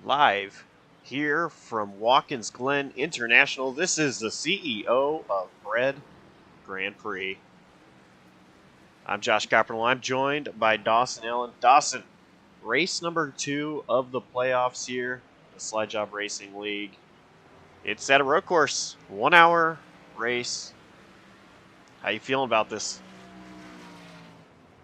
live here from Watkins, Glen International. This is the CEO of Bread Grand Prix. I'm Josh Copperl. I'm joined by Dawson Allen. Dawson, race number 2 of the playoffs here, the Slide Job Racing League. It's at a road course, 1 hour race. How you feeling about this?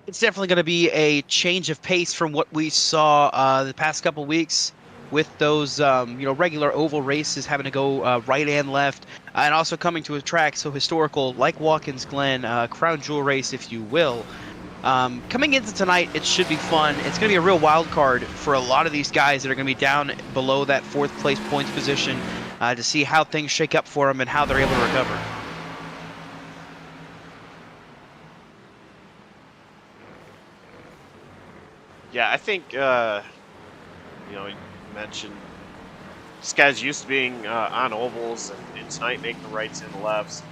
It's definitely going to be a change of pace from what we saw the past couple weeks with those, regular oval races having to go right and left, and also coming to a track so historical like Watkins Glen, crown jewel race, if you will. Coming into tonight, it should be fun. It's going to be a real wild card for a lot of these guys that are going to be down below that 4th place points position to see how things shake up for them and how they're able to recover. Yeah, I think, you mentioned these guys used to being on ovals and tonight making the rights and the lefts.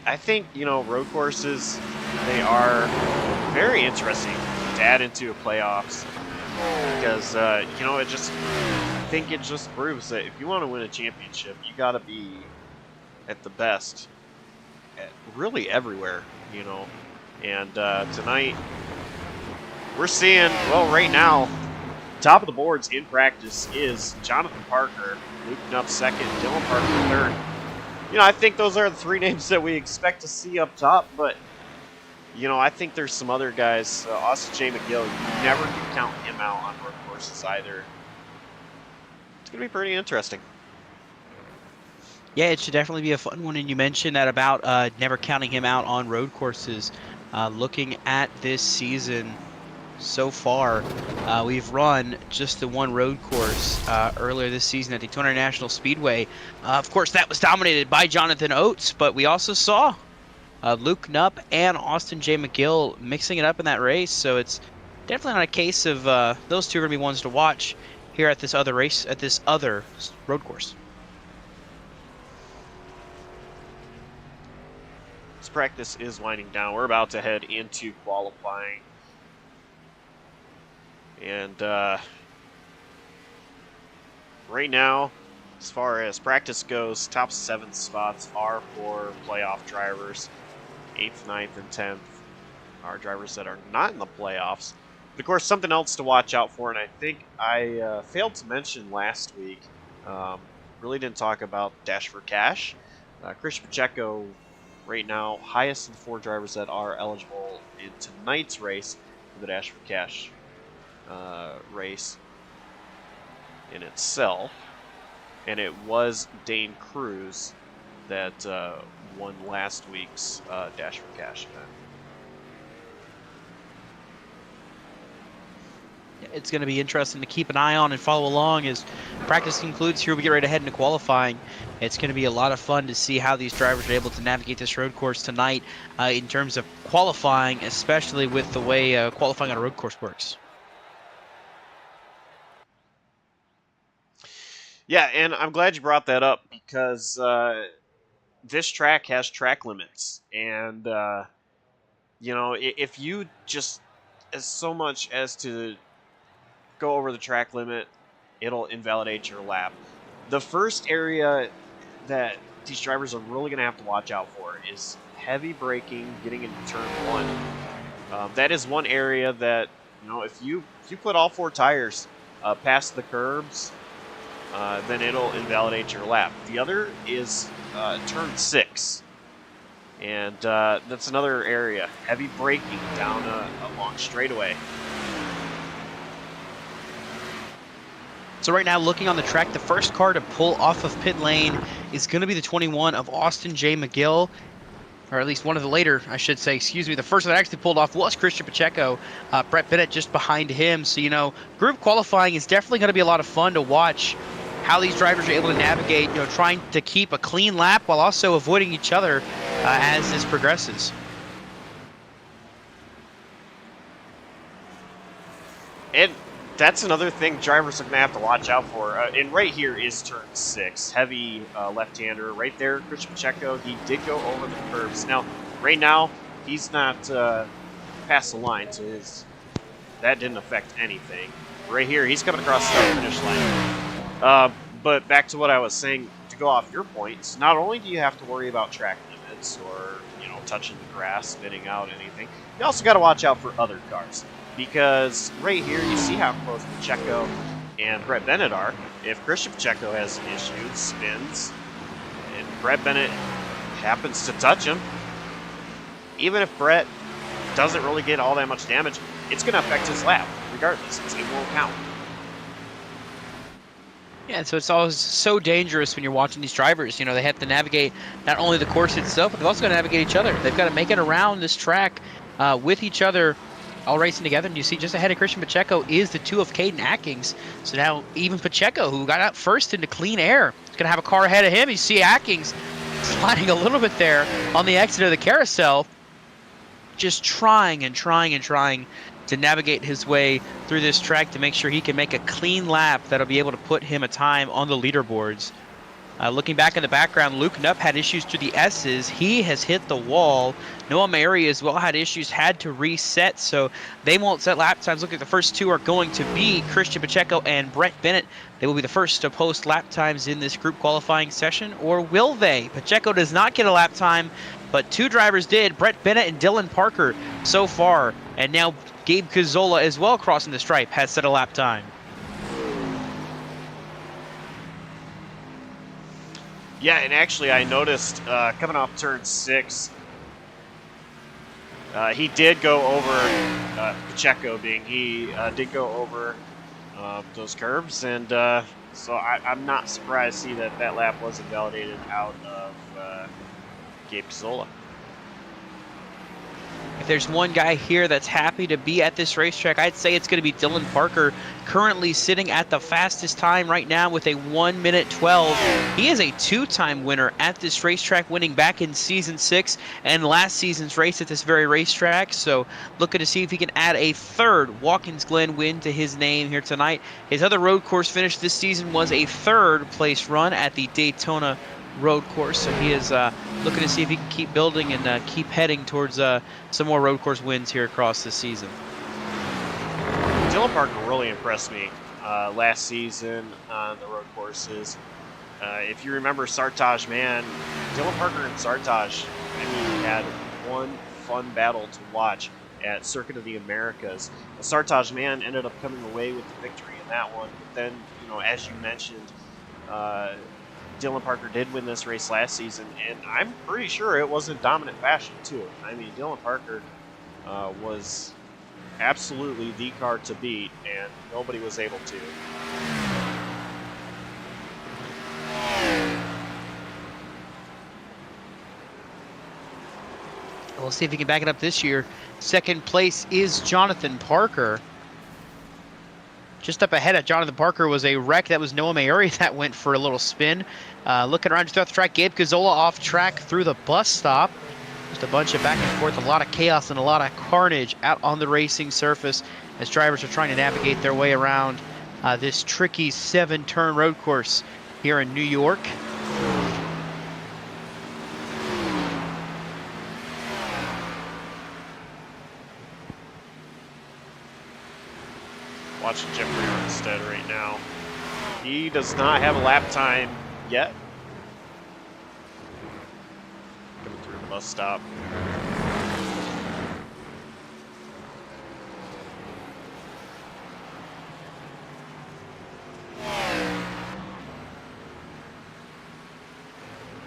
I think, road courses, they are very interesting to add into playoffs because, I think it just proves that if you want to win a championship, you got to be at the best at really everywhere, And tonight, we're seeing, right now, top of the boards in practice is Jonathan Parker, Luke Knupp second, Dylan Parker third. I think those are the 3 names that we expect to see up top, but, I think there's some other guys. Austin J. McGill, you never can count him out on road courses either. It's going to be pretty interesting. Yeah, it should definitely be a fun one. And you mentioned that about never counting him out on road courses. Looking at this season so far, we've run just the one road course earlier this season at Daytona International Speedway. Of course, that was dominated by Jonathan Oates, but we also saw Luke Knupp and Austin J. McGill mixing it up in that race. So it's definitely not a case of those two are going to be ones to watch here at this other race, at this other road course. This practice is winding down. We're about to head into qualifying. And right now, as far as practice goes, top 7 spots are for playoff drivers. 8th, 9th, and 10th are drivers that are not in the playoffs. But of course, something else to watch out for, and I think I failed to mention last week, really didn't talk about Dash for Cash. Christian Pacheco, right now, highest of the 4 drivers that are eligible in tonight's race for the Dash for Cash race in itself, and it was Dane Cruz that won last week's Dash for Cash event. It's going to be interesting to keep an eye on and follow along as practice concludes here. We get ready to head into qualifying. It's going to be a lot of fun to see how these drivers are able to navigate this road course tonight in terms of qualifying, especially with the way qualifying on a road course works. Yeah, and I'm glad you brought that up because this track has track limits. And, if you just as so much as to go over the track limit, it'll invalidate your lap. The first area that these drivers are really going to have to watch out for is heavy braking getting into turn 1. That is one area that, if you put all 4 tires past the curbs, then it'll invalidate your lap. The other is turn 6. And that's another area. Heavy braking down a long straightaway. So right now, looking on the track, the first car to pull off of pit lane is going to be the 21 of Austin J. McGill, or at least one of the later, I should say, excuse me. The first that actually pulled off was Christian Pacheco. Brett Bennett just behind him. So, group qualifying is definitely going to be a lot of fun to watch how these drivers are able to navigate, trying to keep a clean lap while also avoiding each other as this progresses. And that's another thing drivers are going to have to watch out for. And right here is turn 6. Heavy left-hander right there. Christian Pacheco, he did go over the curbs. Now, right now, he's not past the line, so that didn't affect anything. right here. He's coming across the finish line. But back to what I was saying, to go off your points, not only do you have to worry about track limits or, touching the grass, spinning out anything, you also got to watch out for other cars. Because right here, you see how close Pacheco and Brett Bennett are. If Christian Pacheco has issues, spins, and Brett Bennett happens to touch him, even if Brett doesn't really get all that much damage, it's going to affect his lap, regardless. It won't count. Yeah, so it's always so dangerous when you're watching these drivers. They have to navigate not only the course itself, but they've also got to navigate each other. They've got to make it around this track with each other, all racing together. And you see just ahead of Christian Pacheco is the 2 of Caden Atkins. So now even Pacheco, who got out first into clean air, is going to have a car ahead of him. You see Atkins sliding a little bit there on the exit of the carousel, just trying and trying and trying to navigate his way through this track to make sure he can make a clean lap that'll be able to put him a time on the leaderboards. Looking back in the background, Luke Knupp had issues through the S's. He has hit the wall. Noah Mayeri as well had issues, had to reset, so they won't set lap times. Look at the first 2 are going to be Christian Pacheco and Brett Bennett. They will be the first to post lap times in this group qualifying session, or will they? Pacheco does not get a lap time, but 2 drivers did, Brett Bennett and Dylan Parker so far, and now Gabe Cazzola as well crossing the stripe has set a lap time. Yeah, and actually I noticed coming off turn 6, he did go over, Pacheco he did go over those curves, and so I'm not surprised to see that lap was invalidated out of Gabe Cazzola. If there's one guy here that's happy to be at this racetrack, I'd say it's going to be Dylan Parker, currently sitting at the fastest time right now with a 1:12. He is a 2-time winner at this racetrack, winning back in Season 6 and last season's race at this very racetrack. So looking to see if he can add a 3rd Watkins Glen win to his name here tonight. His other road course finish this season was a 3rd place run at the Daytona road course, so he is looking to see if he can keep building and keep heading towards some more road course wins here across the season. Dylan Parker really impressed me last season on the road courses. If you remember Sartaj Man, Dylan Parker and Sartaj, had one fun battle to watch at Circuit of the Americas. Sartaj Man ended up coming away with the victory in that one, but then, as you mentioned, Dylan Parker did win this race last season, and I'm pretty sure it was in dominant fashion too. Dylan Parker was absolutely the car to beat, and nobody was able to. We'll see if he can back it up this year. 2nd place is Jonathan Parker. Just up ahead of Jonathan Parker was a wreck. That was Noah Mayeri that went for a little spin. Looking around just throughout the track, Gabe Cazzola off track through the bus stop. Just a bunch of back and forth, a lot of chaos and a lot of carnage out on the racing surface as drivers are trying to navigate their way around this tricky 7-turn road course here in New York. Watching Jeffrey Armstead right now. He does not have a lap time yet. Coming through the bus stop.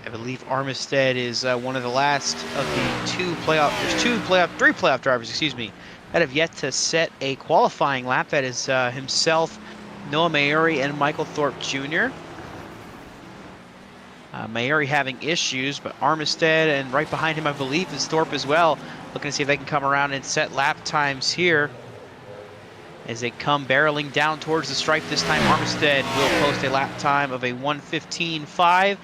I believe Armistead is one of the last of the 3 playoff drivers, that have yet to set a qualifying lap. That is himself, Noah Mayeri, and Michael Thorpe Jr. Mayeri having issues, but Armistead, and right behind him I believe is Thorpe as well, looking to see if they can come around and set lap times here. As they come barreling down towards the stripe this time, Armistead will post a lap time of a 1:15.5.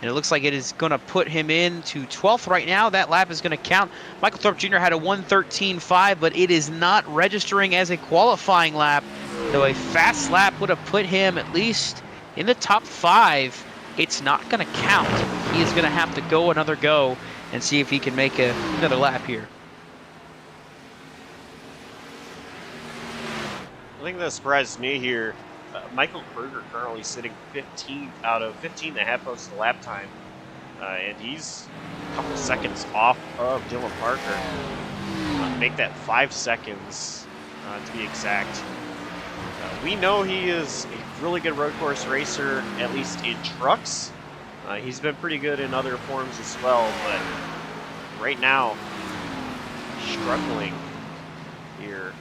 And it looks like it is going to put him into 12th right now. That lap is going to count. Michael Thorpe Jr. had a 1:13.5, but it is not registering as a qualifying lap. Though a fast lap would have put him at least in the top 5, it's not going to count. He is going to have to go another go and see if he can make another lap here. thing that surprised me here, Michael Kruger currently sitting 15th out of 15 and a half posted lap time, and he's a couple seconds off of Dylan Parker. Make that 5 seconds to be exact. We know he is a really good road course racer, at least in trucks. He's been pretty good in other forms as well, but right now, struggling here,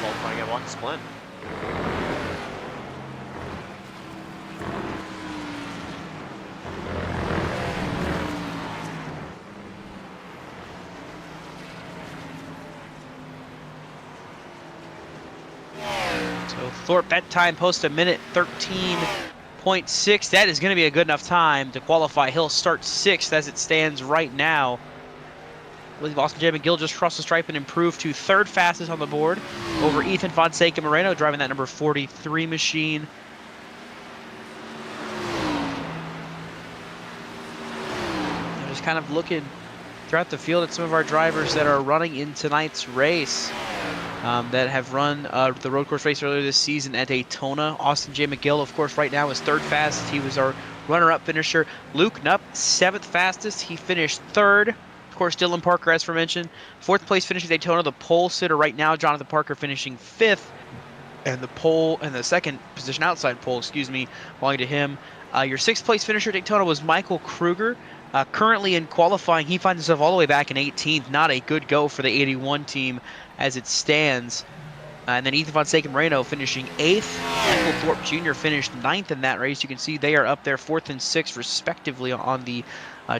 qualifying at Watkins Glen. So Thorpe that time posts a minute 13.6. That is going to be a good enough time to qualify. He'll start 6th as it stands right now. I believe Austin J. McGill just crossed the stripe and improved to 3rd fastest on the board over Ethan Fonseca Moreno, driving that number 43 machine. I'm just kind of looking throughout the field at some of our drivers that are running in tonight's race. That have run the road course race earlier this season at Daytona. Austin J. McGill, of course, right now is 3rd fastest. He was our runner-up finisher. Luke Knupp, 7th fastest. He finished 3rd. Of course, Dylan Parker, as mentioned, 4th place finish at Daytona. The pole sitter right now, Jonathan Parker, finishing 5th. And the pole, and the 2nd position outside pole, belonging to him. Your 6th place finisher at Daytona was Michael Kruger. Currently in qualifying, he finds himself all the way back in 18th. Not a good go for the 81 team as it stands. And then Ethan Fonseca Moreno finishing 8th. Michael Thorpe Jr. finished 9th in that race. You can see they are up there 4th and 6th respectively on the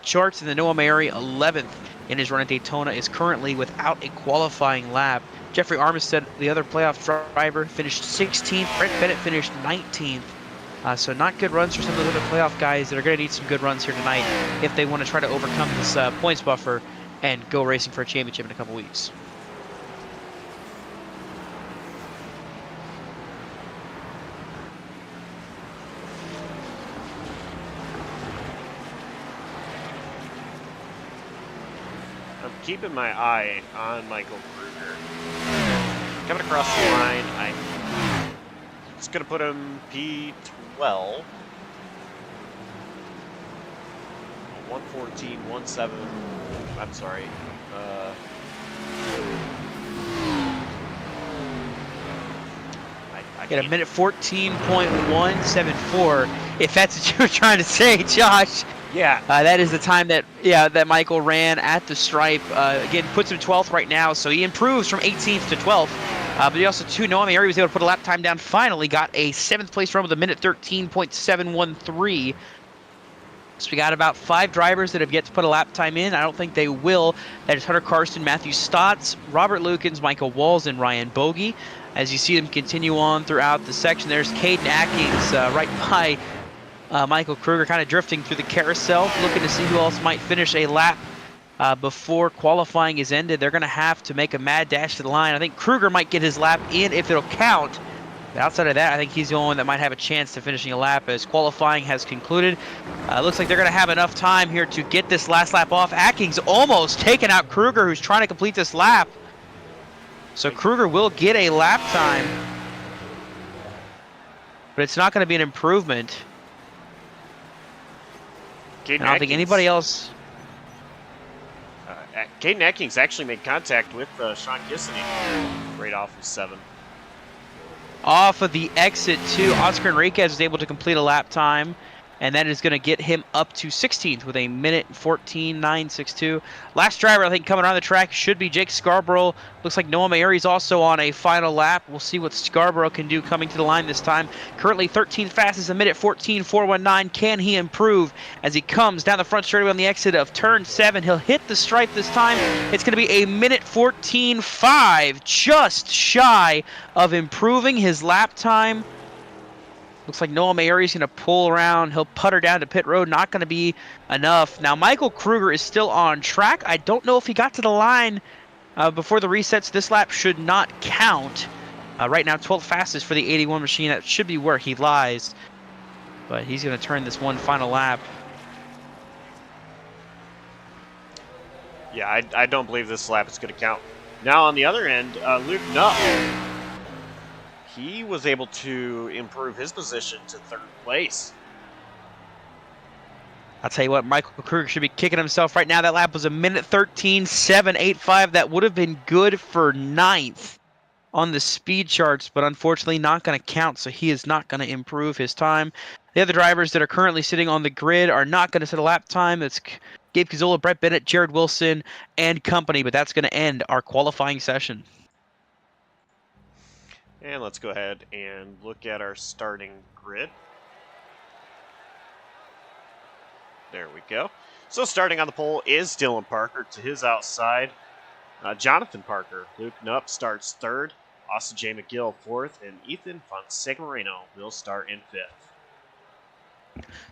charts. And then Noah Mayeri, 11th in his run at Daytona, is currently without a qualifying lap. Jeffrey Armistead, the other playoff driver, finished 16th. Brent Bennett finished 19th. So not good runs for some of those other playoff guys that are going to need some good runs here tonight if they want to try to overcome this points buffer and go racing for a championship in a couple weeks. I'm keeping my eye on Michael Kruger. Coming across the line, I'm just going to put him P12. 114, 17. I'm sorry. I Get a minute 14.174. If that's what you were trying to say, Josh. Yeah. That is the time that Michael ran at the stripe. Again, puts him 12th right now, so he improves from 18th to 12th. But he also, too, Noah Mayeri was able to put a lap time down. Finally got a 7th place run with a minute 13.713. So we got about 5 drivers that have yet to put a lap time in. I don't think they will. That is Hunter Karsten, Matthew Stotts, Robert Lukens, Michael Walls, and Ryan Bogey. As you see them continue on throughout the section, there's Caden Atkins right by Michael Kruger, kind of drifting through the carousel, looking to see who else might finish a lap before qualifying is ended. They're going to have to make a mad dash to the line. I think Kruger might get his lap in if it'll count. But outside of that, I think he's the only one that might have a chance to finishing a lap as qualifying has concluded. Looks like they're going to have enough time here to get this last lap off. Atkins almost taking out Kruger, who's trying to complete this lap. So Kruger will get a lap time, but it's not going to be an improvement. I don't think anybody else. Caden Atkins actually made contact with Sean Gissany right off of 7. Off of the exit, too, Oscar Enriquez was able to complete a lap time, and that is going to get him up to 16th with a minute 14.962. Last driver, I think, coming on the track should be Jake Scarborough. Looks like Noah Mayeri's also on a final lap. We'll see what Scarborough can do coming to the line this time. Currently 13th fastest, a minute 14.419. Can he improve as he comes down the front straightaway on the exit of turn 7? He'll hit the stripe this time. It's going to be a minute 14.5, just shy of improving his lap time. Looks like Noah Mayeri's going to pull around. He'll putter down to pit road. Not going to be enough. Now, Michael Kruger is still on track. I don't know if he got to the line before the resets. This lap should not count. Right now, 12th fastest for the 81 machine. That should be where he lies. But he's going to turn this one final lap. Yeah, I don't believe this lap is going to count. Now, on the other end, Luke Knupp he was able to improve his position to 3rd place. I'll tell you what, Michael Kruger should be kicking himself right now. That lap was a minute 13.785. That would have been good for 9th on the speed charts, but unfortunately not going to count, so he is not going to improve his time. The other drivers that are currently sitting on the grid are not going to set a lap time. That's Gabe Cazzola, Brett Bennett, Jared Wilson, and company, but that's going to end our qualifying session. And let's go ahead and look at our starting grid. There we go. So starting on the pole is Dylan Parker. To his outside, Jonathan Parker. Luke Knupp starts 3rd. Austin J. McGill 4th. And Ethan Fonseca Moreno will start in 5th.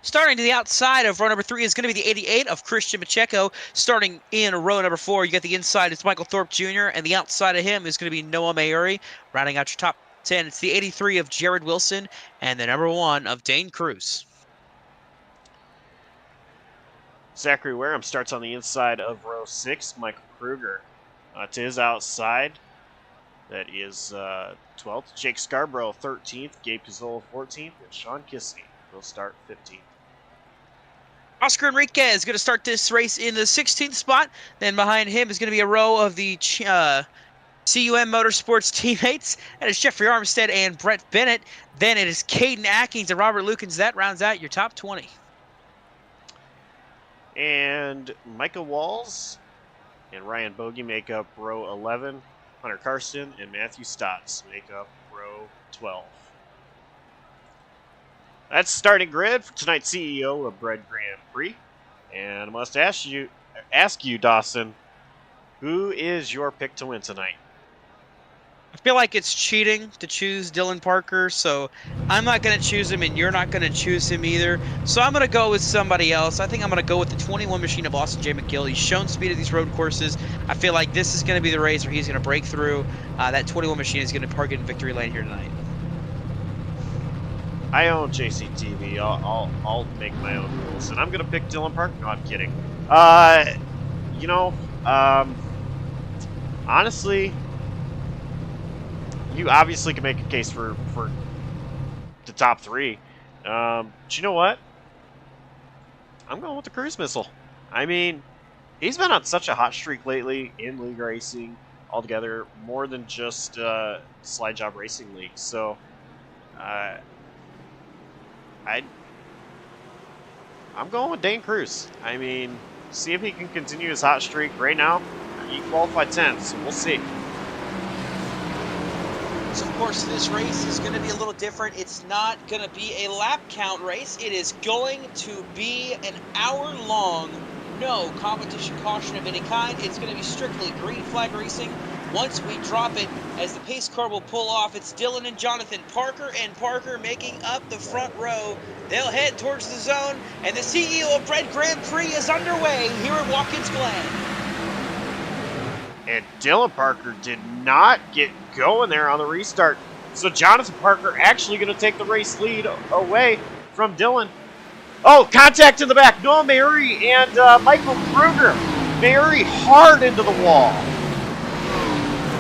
Starting to the outside of row number 3 is going to be the 88 of Christian Pacheco. Starting in row number 4, you get the inside, it's Michael Thorpe Jr., and the outside of him is going to be Noah Mayuri. Rounding out your top 10, it's the 83 of Jared Wilson, and the number 1 of Dane Cruz. Zachary Wareham starts on the inside of row 6, Michael Kruger. To his outside, that is 12th. Jake Scarborough 13th, Gabe Cazzola 14th, and Sean Kissney will start 15th. Oscar Enriquez is going to start this race in the 16th spot. Then behind him is going to be a row of the CUM Motorsports teammates. That is Jeffrey Armstead and Brett Bennett. Then it is Caden Atkins and Robert Lukens. That rounds out your top 20. And Micah Walls and Ryan Bogey make up row 11. Hunter Karsten and Matthew Stotts make up row 12. That's the starting grid for tonight's CEO of Bread Grand Prix. And I must ask you, Dawson, who is your pick to win tonight? I feel like it's cheating to choose Dylan Parker, so I'm not going to choose him, and you're not going to choose him either. So I'm going to go with somebody else. I think I'm going to go with the 21 machine of Austin J. McGill. He's shown speed at these road courses. I feel like this is going to be the race where he's going to break through. That 21 machine is going to target in victory lane here tonight. I own JCTV. I'll make my own rules, and I'm going to pick Dylan Parker. No, I'm kidding. Honestly, you obviously can make a case for the top 3. But you know what? I'm going with the cruise missile. I mean, he's been on such a hot streak lately in league racing altogether, more than just Slide Job Racing League. So, I'm going with Dane Cruz. I mean, see if he can continue his hot streak. Right now, he qualified 10th, so we'll see. So, of course, this race is going to be a little different. It's not going to be a lap count race. It is going to be an hour-long, no competition caution of any kind. It's going to be strictly green flag racing. Once we drop it, as the pace car will pull off, it's Dylan and Jonathan Parker making up the front row. They'll head towards the zone, and the CEO of Bread Grand Prix is underway here at Watkins Glen. And Dylan Parker did not get going there on the restart. So Jonathan Parker actually going to take the race lead away from Dylan. Oh, contact in the back. Noah Mayuri and Michael Kruger. Mayuri hard into the wall.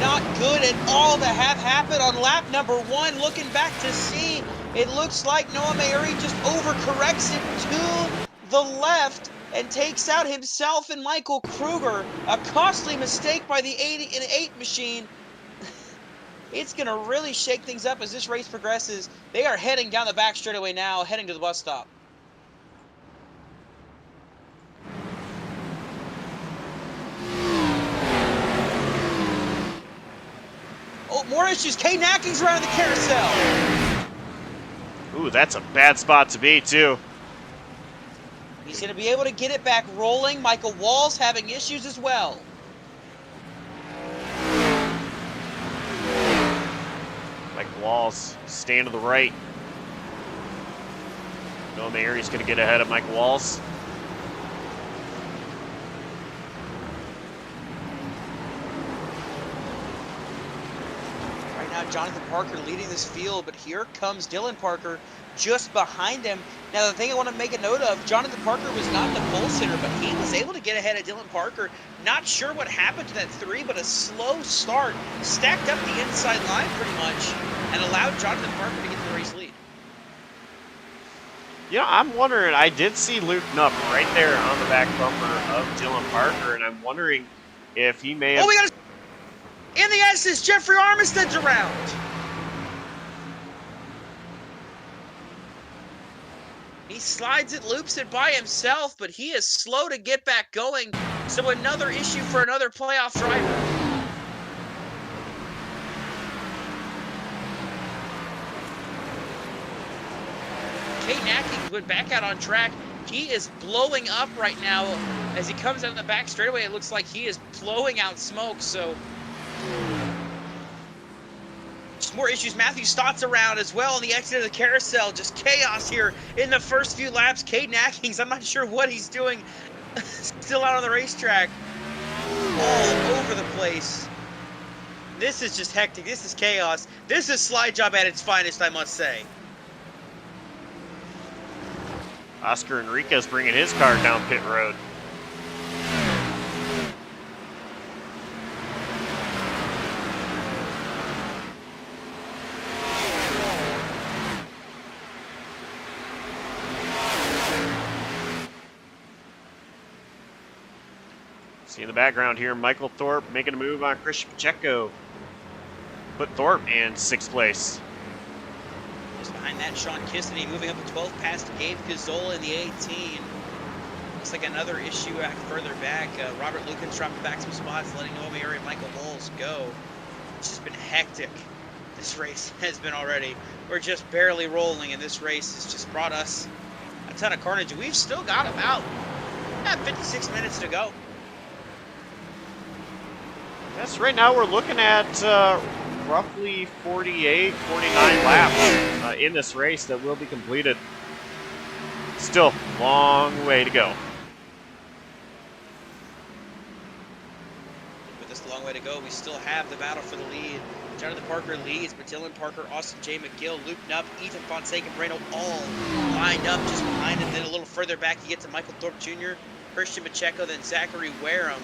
Not good at all to have happen on lap number 1. Looking back to see, it looks like Noah Mayuri just overcorrects it to the left and takes out himself and Michael Kruger. A costly mistake by the 88 machine. It's going to really shake things up as this race progresses. They are heading down the back straightaway now, heading to the bus stop. Oh, more issues. Caden Atkins around the carousel. Ooh, that's a bad spot to be, too. He's going to be able to get it back rolling. Michael Walls having issues as well. Mike Walls, staying to the right. Noah Mayuri's going to get ahead of Mike Walls. Right now, Jonathan Parker leading this field, but here comes Dylan Parker just behind him. Now, the thing I want to make a note of, Jonathan Parker was not the pole sitter, but he was able to get ahead of Dylan Parker. Not sure what happened to that 3, but a slow start stacked up the inside line pretty much and allowed Jonathan Parker to get the race lead. You know, I'm wondering, I did see Luke Knupp right there on the back bumper of Dylan Parker, and I'm wondering if he may have... Oh, we got in the S's, Jeffrey Armistead's around. He slides it, loops it by himself, but he is slow to get back going. So another issue for another playoff driver. Kate Nackings went back out on track. He is blowing up right now as he comes out in the back straightaway. It looks like he is blowing out smoke. So just more issues. Matthew Stott's around as well on the exit of the carousel. Just chaos here in the first few laps. Kate Nackings, I'm not sure what he's doing. Still out on the racetrack. All over the place. This is just hectic. This is chaos. This is slide job at its finest, I must say. Oscar Enriquez bringing his car down pit road. See in the background here, Michael Thorpe making a move on Christian Pacheco. Put Thorpe in 6th place. Just behind that, Sean Kissany moving up to 12th past Gabe Gazzola in the 18. Looks like another issue further back. Robert Lukens dropping back some spots, letting Noah Uri and Michael Bowles go. It's just been hectic. This race has been already. We're just barely rolling, and this race has just brought us a ton of carnage. We've still got about 56 minutes to go. Yes, right now we're looking at roughly 48, 49 laps in this race that will be completed. Still, long way to go. With this long way to go, we still have the battle for the lead. Jonathan Parker leads, but Dylan Parker, Austin J. McGill, Luke Knupp, Ethan Fonseca, and Breno all lined up just behind him. Then a little further back, you get to Michael Thorpe Jr., Christian Pacheco, then Zachary Wareham.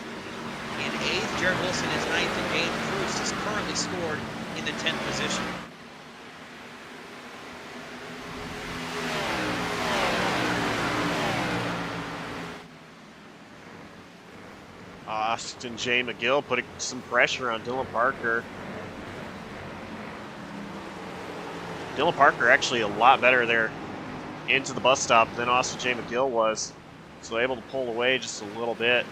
In 8th, Jared Wilson is 9th, and Gabe Cruz is currently scored in the 10th position. Austin J. McGill putting some pressure on Dylan Parker. Dylan Parker actually a lot better there into the bus stop than Austin J. McGill was. So able to pull away just a little bit.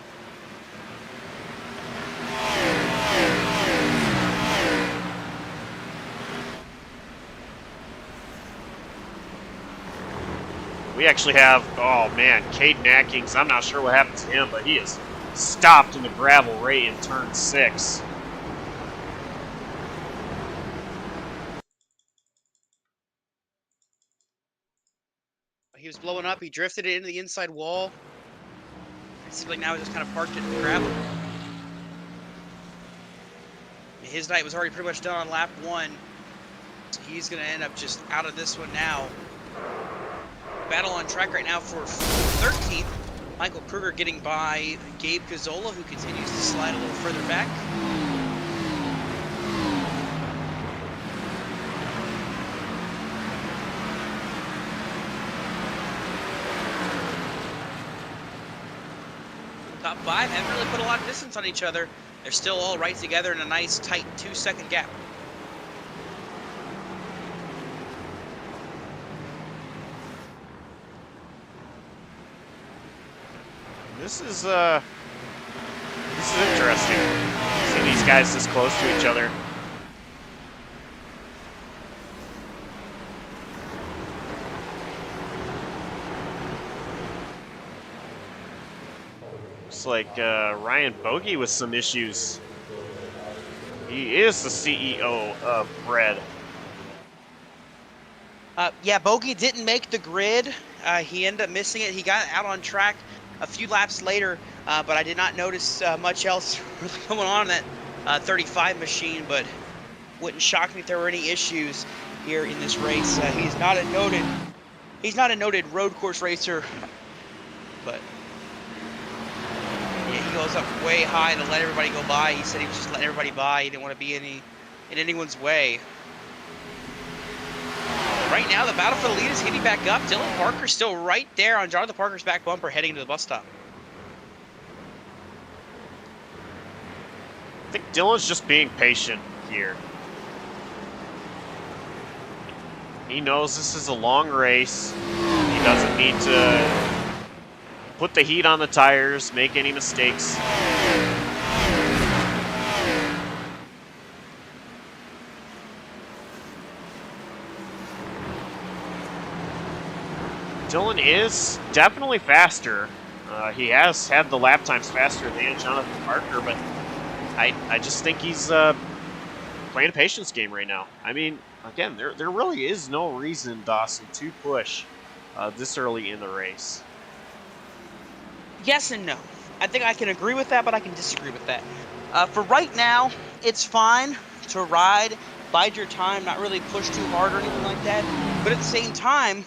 We actually have, oh man, Caden Atkins. I'm not sure what happened to him, but he is stopped in the gravel right in turn 6. He was blowing up. He drifted it into the inside wall. It seems like now he just kind of parked it in the gravel. His night was already pretty much done on lap 1. So he's going to end up just out of this one now. Battle on track right now for 13th. Michael Kruger getting by Gabe Gazzola, who continues to slide a little further back. Top 5 haven't really put a lot of distance on each other. They're still all right together in a nice, tight 2-second gap. This is interesting. Seeing these guys this close to each other. Looks like Ryan Bogey with some issues. He is the CEO of Bread. Yeah, Bogey didn't make the grid. He ended up missing it. He got out on track a few laps later, but I did not notice much else really going on in that 35 machine, but wouldn't shock me if there were any issues here in this race. He's not a noted He's not a noted road course racer, but yeah, he goes up way high to let everybody go by. He said he was just letting everybody by. He didn't want to be in anyone's way. Right now, the battle for the lead is heating back up. Dylan Parker still right there on Jonathan Parker's back bumper heading into the bus stop. I think Dylan's just being patient here. He knows this is a long race. He doesn't need to put the heat on the tires, make any mistakes. Dylan is definitely faster. He has had the lap times faster than Jonathan Parker, but I just think he's playing a patience game right now. I mean, again, there really is no reason, Dawson, to push this early in the race. Yes and no. I think I can agree with that, but I can disagree with that. For right now, it's fine to ride, bide your time, not really push too hard or anything like that. But at the same time,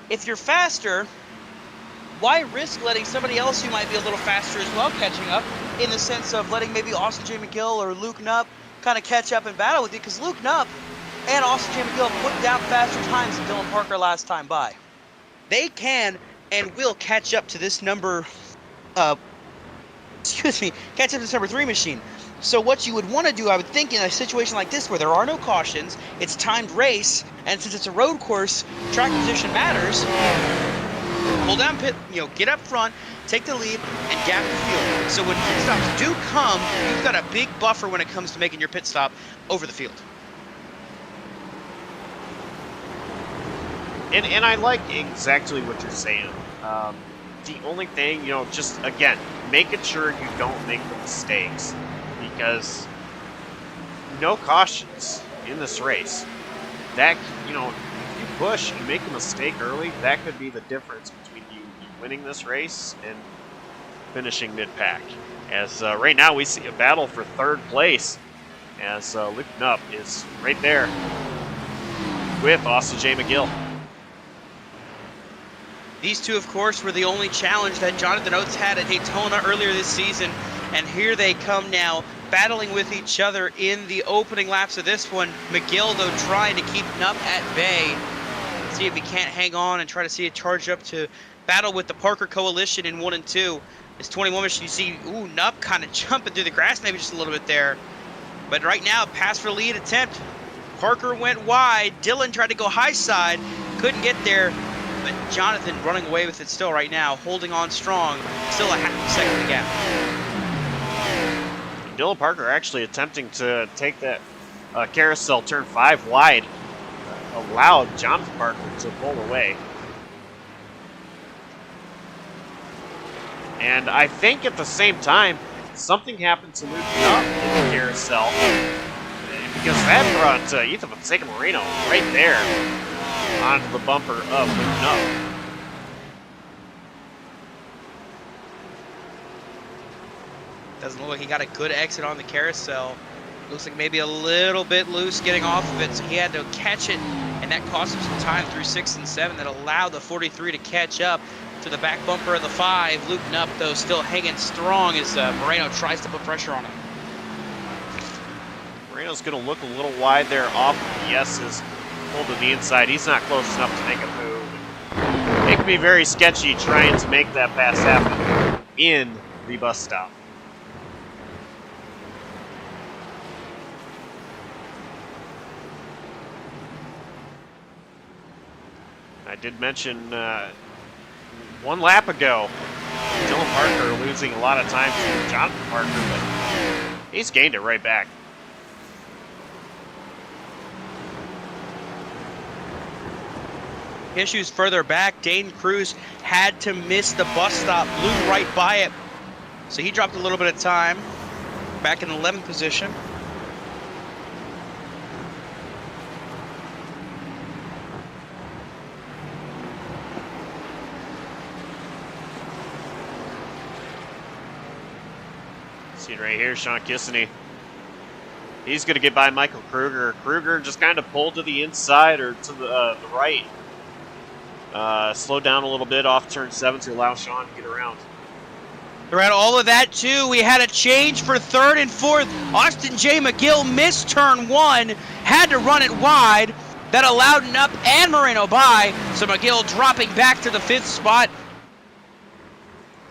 if you're faster, why risk letting somebody else who might be a little faster as well catching up, in the sense of letting maybe Austin J. McGill or Luke Knupp kind of catch up and battle with you? Because Luke Knupp and Austin J. McGill put down faster times than Dylan Parker last time by. They can and will catch up to this number, catch up to this number 3 machine. So what you would want to do, I would think, in a situation like this where there are no cautions, it's timed race, and since it's a road course, track position matters. Pull down pit, get up front, take the lead, and gap the field. So when pit stops do come, you've got a big buffer when it comes to making your pit stop over the field. And I like exactly what you're saying. The only thing, just, again, making sure you don't make the mistakes. Because no cautions in this race. That, if you push and make a mistake early, that could be the difference between you winning this race and finishing mid-pack. As right now we see a battle for 3rd place, as Luke Knupp is right there with Austin J. McGill. These two, of course, were the only challenge that Jonathan Oates had at Daytona earlier this season, and here they come now, battling with each other in the opening laps of this one. McGill, though, trying to keep Knupp at bay. See if he can't hang on and try to see it charge up to battle with the Parker Coalition in 1 and 2. This 21 machine, you see, Knupp kind of jumping through the grass maybe just a little bit there. But right now, pass for lead attempt. Parker went wide. Dylan tried to go high side. Couldn't get there. But Jonathan running away with it still right now, holding on strong. Still a half second to gap. Dylan Parker actually attempting to take that carousel turn 5 wide, allowed Jonathan Parker to pull away. And I think at the same time, something happened to Luke Knupp in the carousel, because that brought Ethan Fonseca-Moreno right there onto the bumper of Luke Knupp. Doesn't look like he got a good exit on the carousel. Looks like maybe a little bit loose getting off of it, so he had to catch it, and that cost him some time through 6 and 7 that allowed the 43 to catch up to the back bumper of the 5. Luke Knupp, though, still hanging strong as Moreno tries to put pressure on him. Moreno's going to look a little wide there off of the S's, pull to the inside. He's not close enough to make a move. It can be very sketchy trying to make that pass happen in the bus stop. I did mention 1 lap ago, Dylan Parker losing a lot of time to Jonathan Parker, but he's gained it right back. Issues further back. Dane Cruz had to miss the bus stop, blew right by it. So he dropped a little bit of time. Back in 11th position. See it right here, Sean Kissany. He's going to get by Michael Kruger. Kruger just kind of pulled to the inside or to the right Slowed down a little bit off turn 7 to allow Sean to get around. Throughout all of that, too, we had a change for third and fourth. Austin J. McGill missed turn 1, had to run it wide. That allowed Nupp and Moreno by, so McGill dropping back to the 5th spot.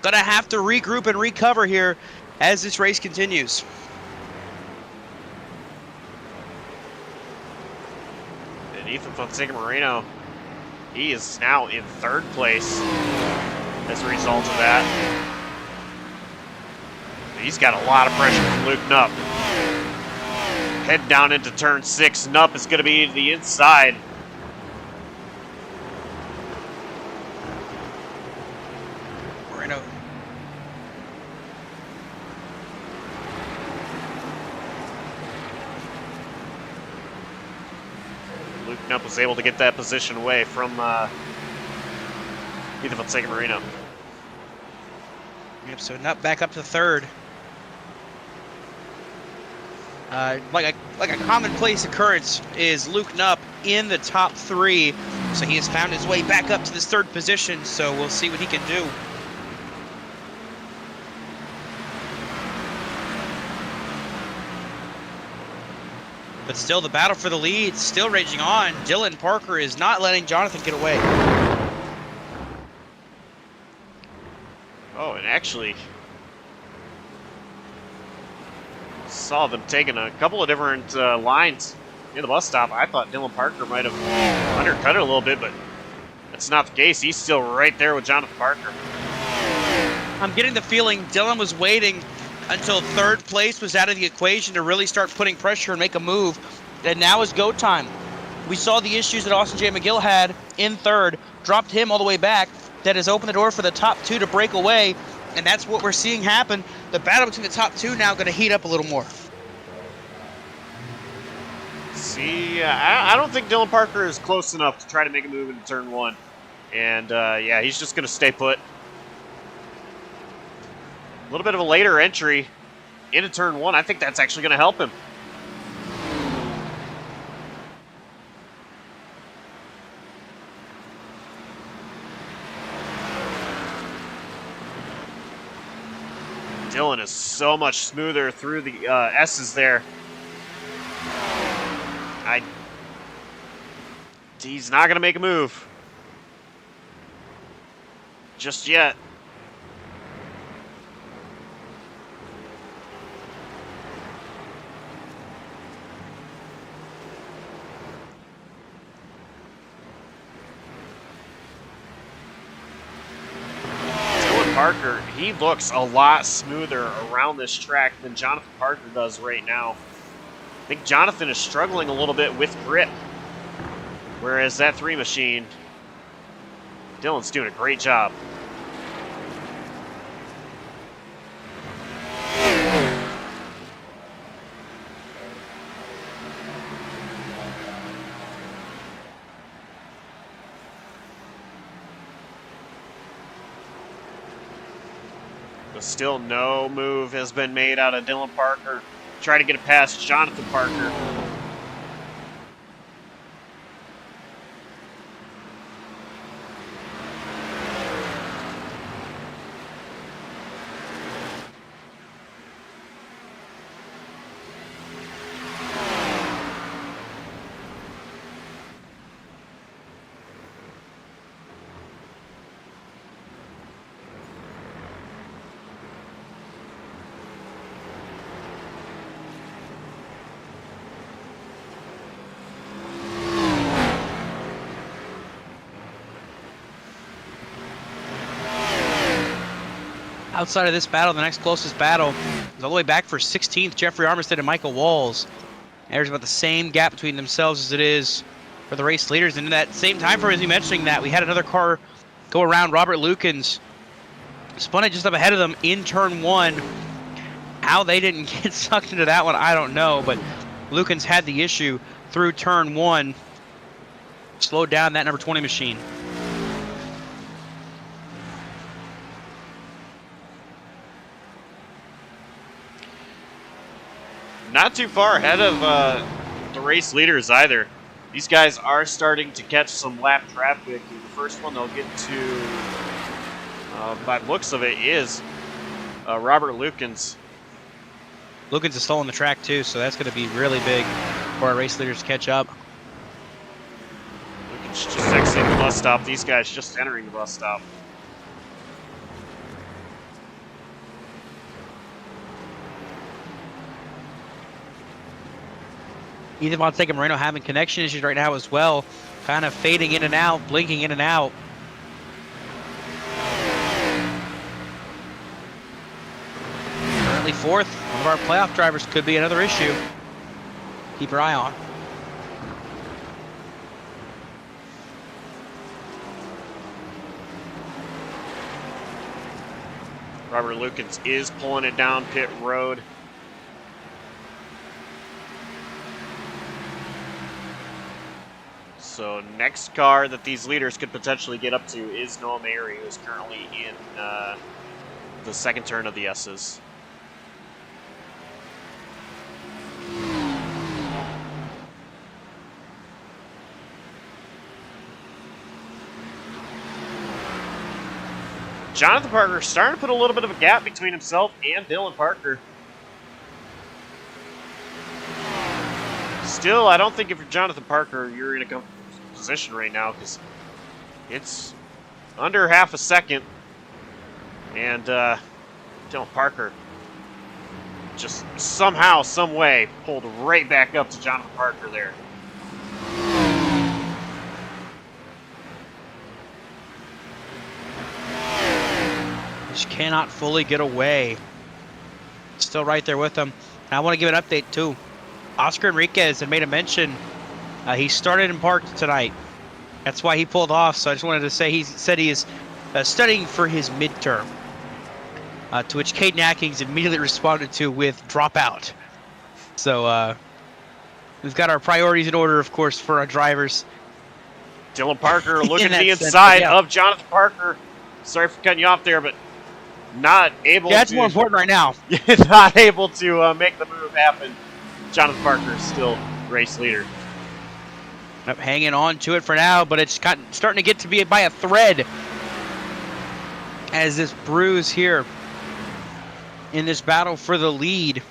Gonna have to regroup and recover here as this race continues. And Ethan Fonseca Moreno, he is now in 3rd place as a result of that. He's got a lot of pressure from Luke Nupp. Head down into turn 6. Nupp is going to be the inside. Moreno. Luke Nupp was able to get that position away from Ethan Fonseca Moreno. Yep, so Nupp back up to 3rd. Like a commonplace occurrence is Luke Nupp in the top 3, so he has found his way back up to this 3rd position, so we'll see what he can do. But still, the battle for the lead still raging on. Dylan Parker is not letting Jonathan get away. Oh, and actually saw them taking a couple of different lines near the bus stop. I thought Dylan Parker might have undercut it a little bit, but that's not the case. He's still right there with Jonathan Parker. I'm getting the feeling Dylan was waiting until 3rd place was out of the equation to really start putting pressure and make a move. And now is go time. We saw the issues that Austin J. McGill had in 3rd, dropped him all the way back. That has opened the door for the top 2 to break away, and that's what we're seeing happen. The battle between the top 2 now going to heat up a little more. See, I don't think Dylan Parker is close enough to try to make a move into turn 1. And, yeah, he's just going to stay put. A little bit of a later entry into turn 1. I think that's actually going to help him. Dylan is so much smoother through the S's there. He's not going to make a move just yet. Parker, he looks a lot smoother around this track than Jonathan Parker does right now. I think Jonathan is struggling a little bit with grip, whereas that 3 machine, Dylan's doing a great job. But still no move has been made out of Dylan Parker. Try to get it past Jonathan Parker. Outside of this battle, the next closest battle is all the way back for 16th, Jeffrey Armistead and Michael Walls. There's about the same gap between themselves as it is for the race leaders. And in that same time frame as you mentioning that, we had another car go around. Robert Lukens spun it just up ahead of them in turn 1. How they didn't get sucked into that one, I don't know. But Lukens had the issue through turn 1. Slowed down that number 20 machine. Not too far ahead of the race leaders either. These guys are starting to catch some lap traffic. The first one they'll get to, by the looks of it, is Robert Lukens. Lukens is still on the track too, so that's going to be really big for our race leaders to catch up. Lukens just exiting the bus stop. These guys just entering the bus stop. Ethan Fonseca Moreno having connection issues right now as well. Kind of fading in and out, blinking in and out. Currently fourth. One of our playoff drivers could be another issue. Keep your eye on. Robert Lukens is pulling it down pit road. So next car that these leaders could potentially get up to is Noah Mary, who is currently in the second turn of the S's. Jonathan Parker starting to put a little bit of a gap between himself and Dylan Parker. Still, I don't think if you're Jonathan Parker, you're in a comfortable position right now because it's under half a second. And Dylan Parker just somehow, some way, pulled right back up to Jonathan Parker there. Just cannot fully get away. Still right there with him. And I want to give an update too. Oscar Enriquez had made a mention. He started and parked tonight. That's why he pulled off. So I just wanted to say he said he is studying for his midterm. To which Caden Atkins immediately responded to with drop out. So we've got our priorities in order, of course, for our drivers. Dylan Parker looking to the inside of Jonathan Parker. Sorry for cutting you off there, but not able to. Yeah, that's more important right now. Not able to make the move happen. Jonathan Parker is still race leader. Yep, hanging on to it for now, but it's starting to get to be by a thread as this brews here in this battle for the lead.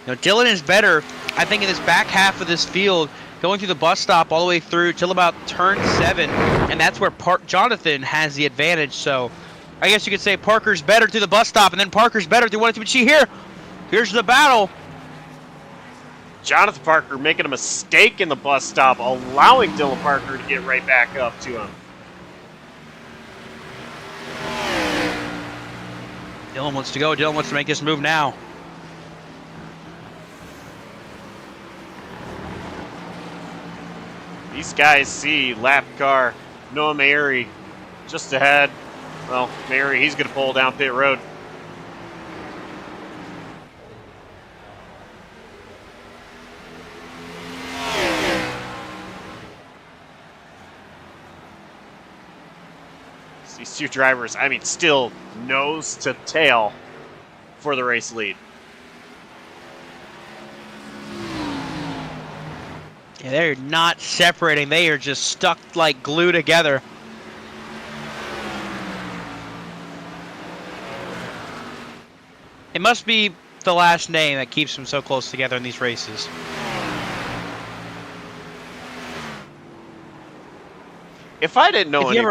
Now, Dylan is better, I think, in this back half of this field, going through the bus stop all the way through till about turn 7, and that's where Jonathan has the advantage. So I guess you could say Parker's better through the bus stop, and then Parker's better through 1 and 2. But see here, here's the battle. Jonathan Parker making a mistake in the bus stop, allowing Dylan Parker to get right back up to him. Dylan wants to go. Dylan wants to make this move now. These guys see lap car Noah Mary just ahead. Well, Mary, he's going to pull down pit road. These two drivers, I mean, still nose to tail for the race lead. Yeah, they're not separating. They are just stuck like glue together. It must be the last name that keeps them so close together in these races. If I didn't know any...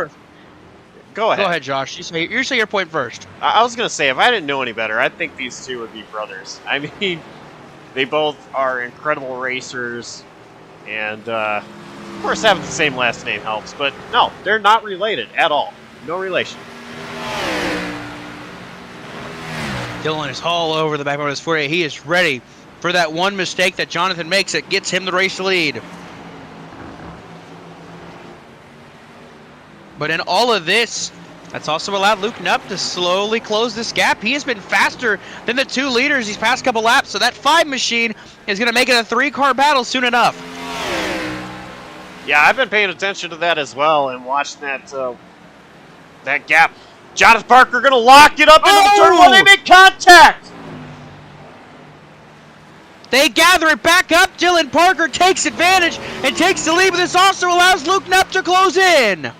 Go ahead. Go ahead, Josh. You say your point first. I was going to say, if I didn't know any better, I think these two would be brothers. I mean, they both are incredible racers, and of course having the same last name helps, but no, they're not related at all. No relation. Dylan is all over the back of his 48. He is ready for that one mistake that Jonathan makes that gets him the race lead. But in all of this, that's also allowed Luke Knupp to slowly close this gap. He has been faster than the two leaders these past couple laps, so that 5 machine is going to make it a 3-car battle soon enough. Yeah, I've been paying attention to that as well and watching that gap. Jonathan Parker going to lock it up into the turn 1. They make contact! They gather it back up. Dylan Parker takes advantage and takes the lead, but this also allows Luke Knupp to close in.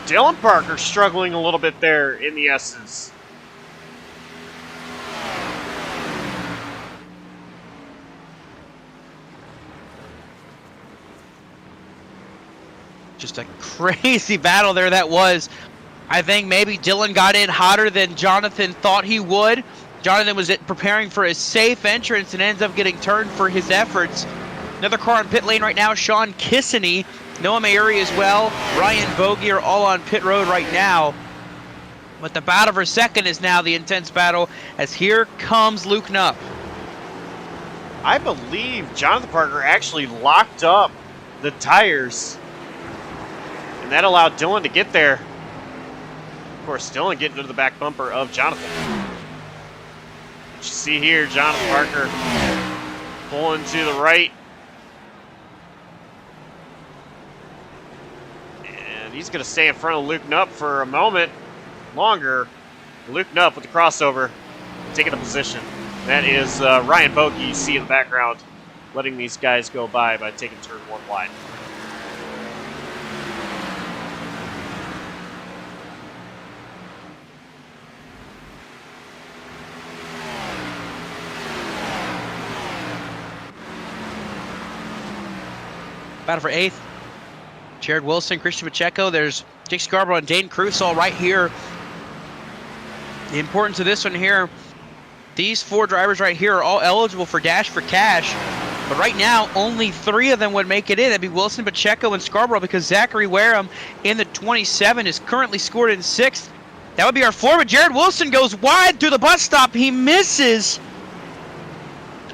Dylan Parker struggling a little bit there in the S's. Just a crazy battle there that was. I think maybe Dylan got in hotter than Jonathan thought he would. Jonathan was preparing for a safe entrance and ends up getting turned for his efforts. Another car in pit lane right now, Sean Kissany, Noah Mayuri as well, Ryan Bogey are all on pit road right now. But the battle for second is now the intense battle, as here comes Luke Knupp. I believe Jonathan Parker actually locked up the tires, and that allowed Dylan to get there. Of course, Dylan getting into the back bumper of Jonathan. You see here, Jonathan Parker pulling to the right. And he's going to stay in front of Luke Knupp for a moment longer. Luke Knupp with the crossover, taking a position. That is Ryan Bogey, you see in the background, letting these guys go by taking turn one wide. Battle for 8th. Jared Wilson, Christian Pacheco. There's Jake Scarborough and Dane Cruz all right here. The importance of this one here, these 4 drivers right here are all eligible for Dash for Cash. But right now, only 3 of them would make it in. That'd be Wilson, Pacheco, and Scarborough, because Zachary Wareham in the 27 is currently scored in 6th. That would be our 4, but Jared Wilson goes wide through the bus stop. He misses,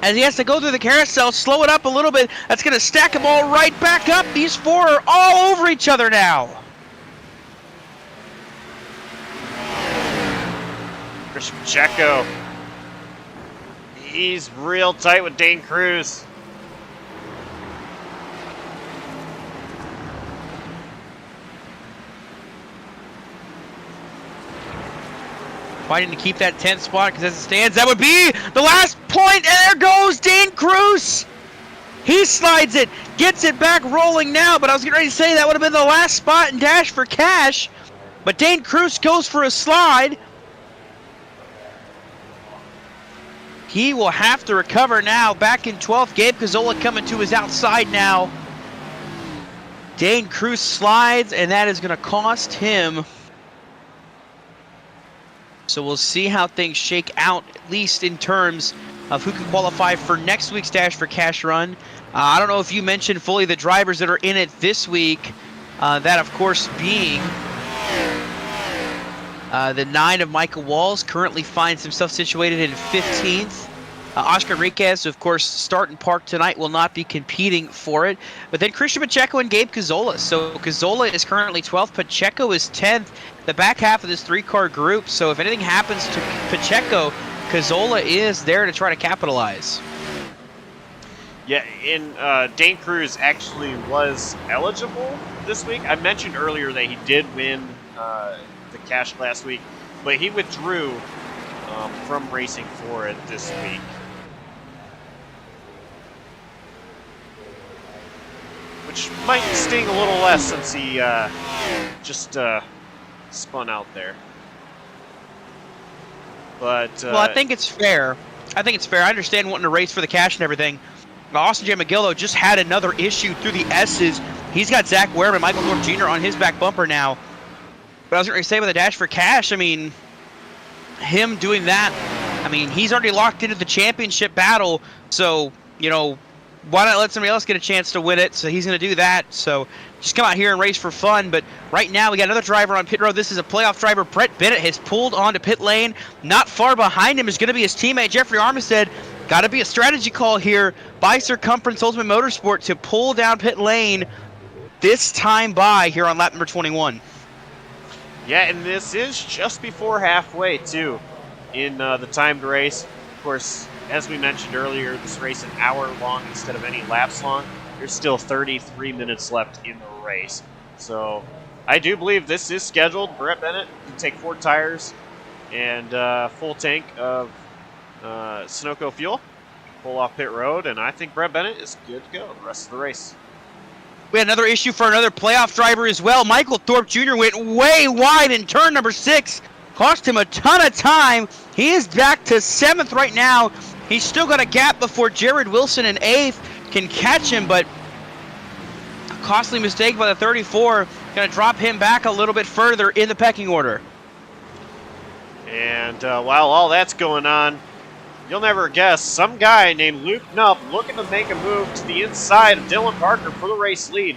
as he has to go through the carousel, slow it up a little bit. That's going to stack them all right back up. These 4 are all over each other now. Christian Pacheco, he's real tight with Dane Cruz. Fighting to keep that 10th spot, because as it stands, that would be the last point, and there goes Dane Cruz. He slides it, gets it back rolling now, but I was getting ready to say that would have been the last spot in Dash for Cash, but Dane Cruz goes for a slide. He will have to recover now, back in 12th. Gabe Cazzola coming to his outside now. Dane Cruz slides, and that is going to cost him. So we'll see how things shake out, at least in terms of who can qualify for next week's Dash for Cash run. I don't know if you mentioned fully the drivers that are in it this week. That, of course, being the 9 of Michael Walls, currently finds himself situated in 15th. Oscar Enriquez, of course, start and park tonight, will not be competing for it. But then Christian Pacheco and Gabe Cazzola. So Cazzola is currently 12th. Pacheco is 10th. The back half of this 3-car group. So if anything happens to Pacheco, Cazzola is there to try to capitalize. Yeah, and Dane Cruz actually was eligible this week. I mentioned earlier that he did win the cash last week, but he withdrew from racing for it this week. Which might sting a little less since he just spun out there. But well, I think it's fair. I understand wanting to race for the cash and everything. Austin J. McGill, though, just had another issue through the S's. He's got Zach Ware and Michael Thorpe Jr. on his back bumper now. But I was going to say with the Dash for Cash, I mean, him doing that, I mean, he's already locked into the championship battle. So, you know, why not let somebody else get a chance to win it? So he's going to do that. So just come out here and race for fun. But right now we got another driver on pit road. This is a playoff driver. Brett Bennett has pulled onto pit lane. Not far behind him is going to be his teammate Jeffrey Armistead. Got to be a strategy call here by Circumference Ultimate Motorsport to pull down pit lane this time by here on lap number 21. Yeah, and this is just before halfway, too, in the timed race. Of course, as we mentioned earlier, this race an hour long instead of any laps long. There's still 33 minutes left in the race. So I do believe this is scheduled. Brett Bennett can take 4 tires and full tank of Sunoco fuel, pull off pit road, and I think Brett Bennett is good to go the rest of the race. We had another issue for another playoff driver as well. Michael Thorpe Jr. went way wide in turn number 6. Cost him a ton of time. He is back to 7th right now. He's still got a gap before Jared Wilson in 8th can catch him, but a costly mistake by the 34. Going to drop him back a little bit further in the pecking order. And while all that's going on, you'll never guess, some guy named Luke Knupp looking to make a move to the inside of Dylan Parker for the race lead.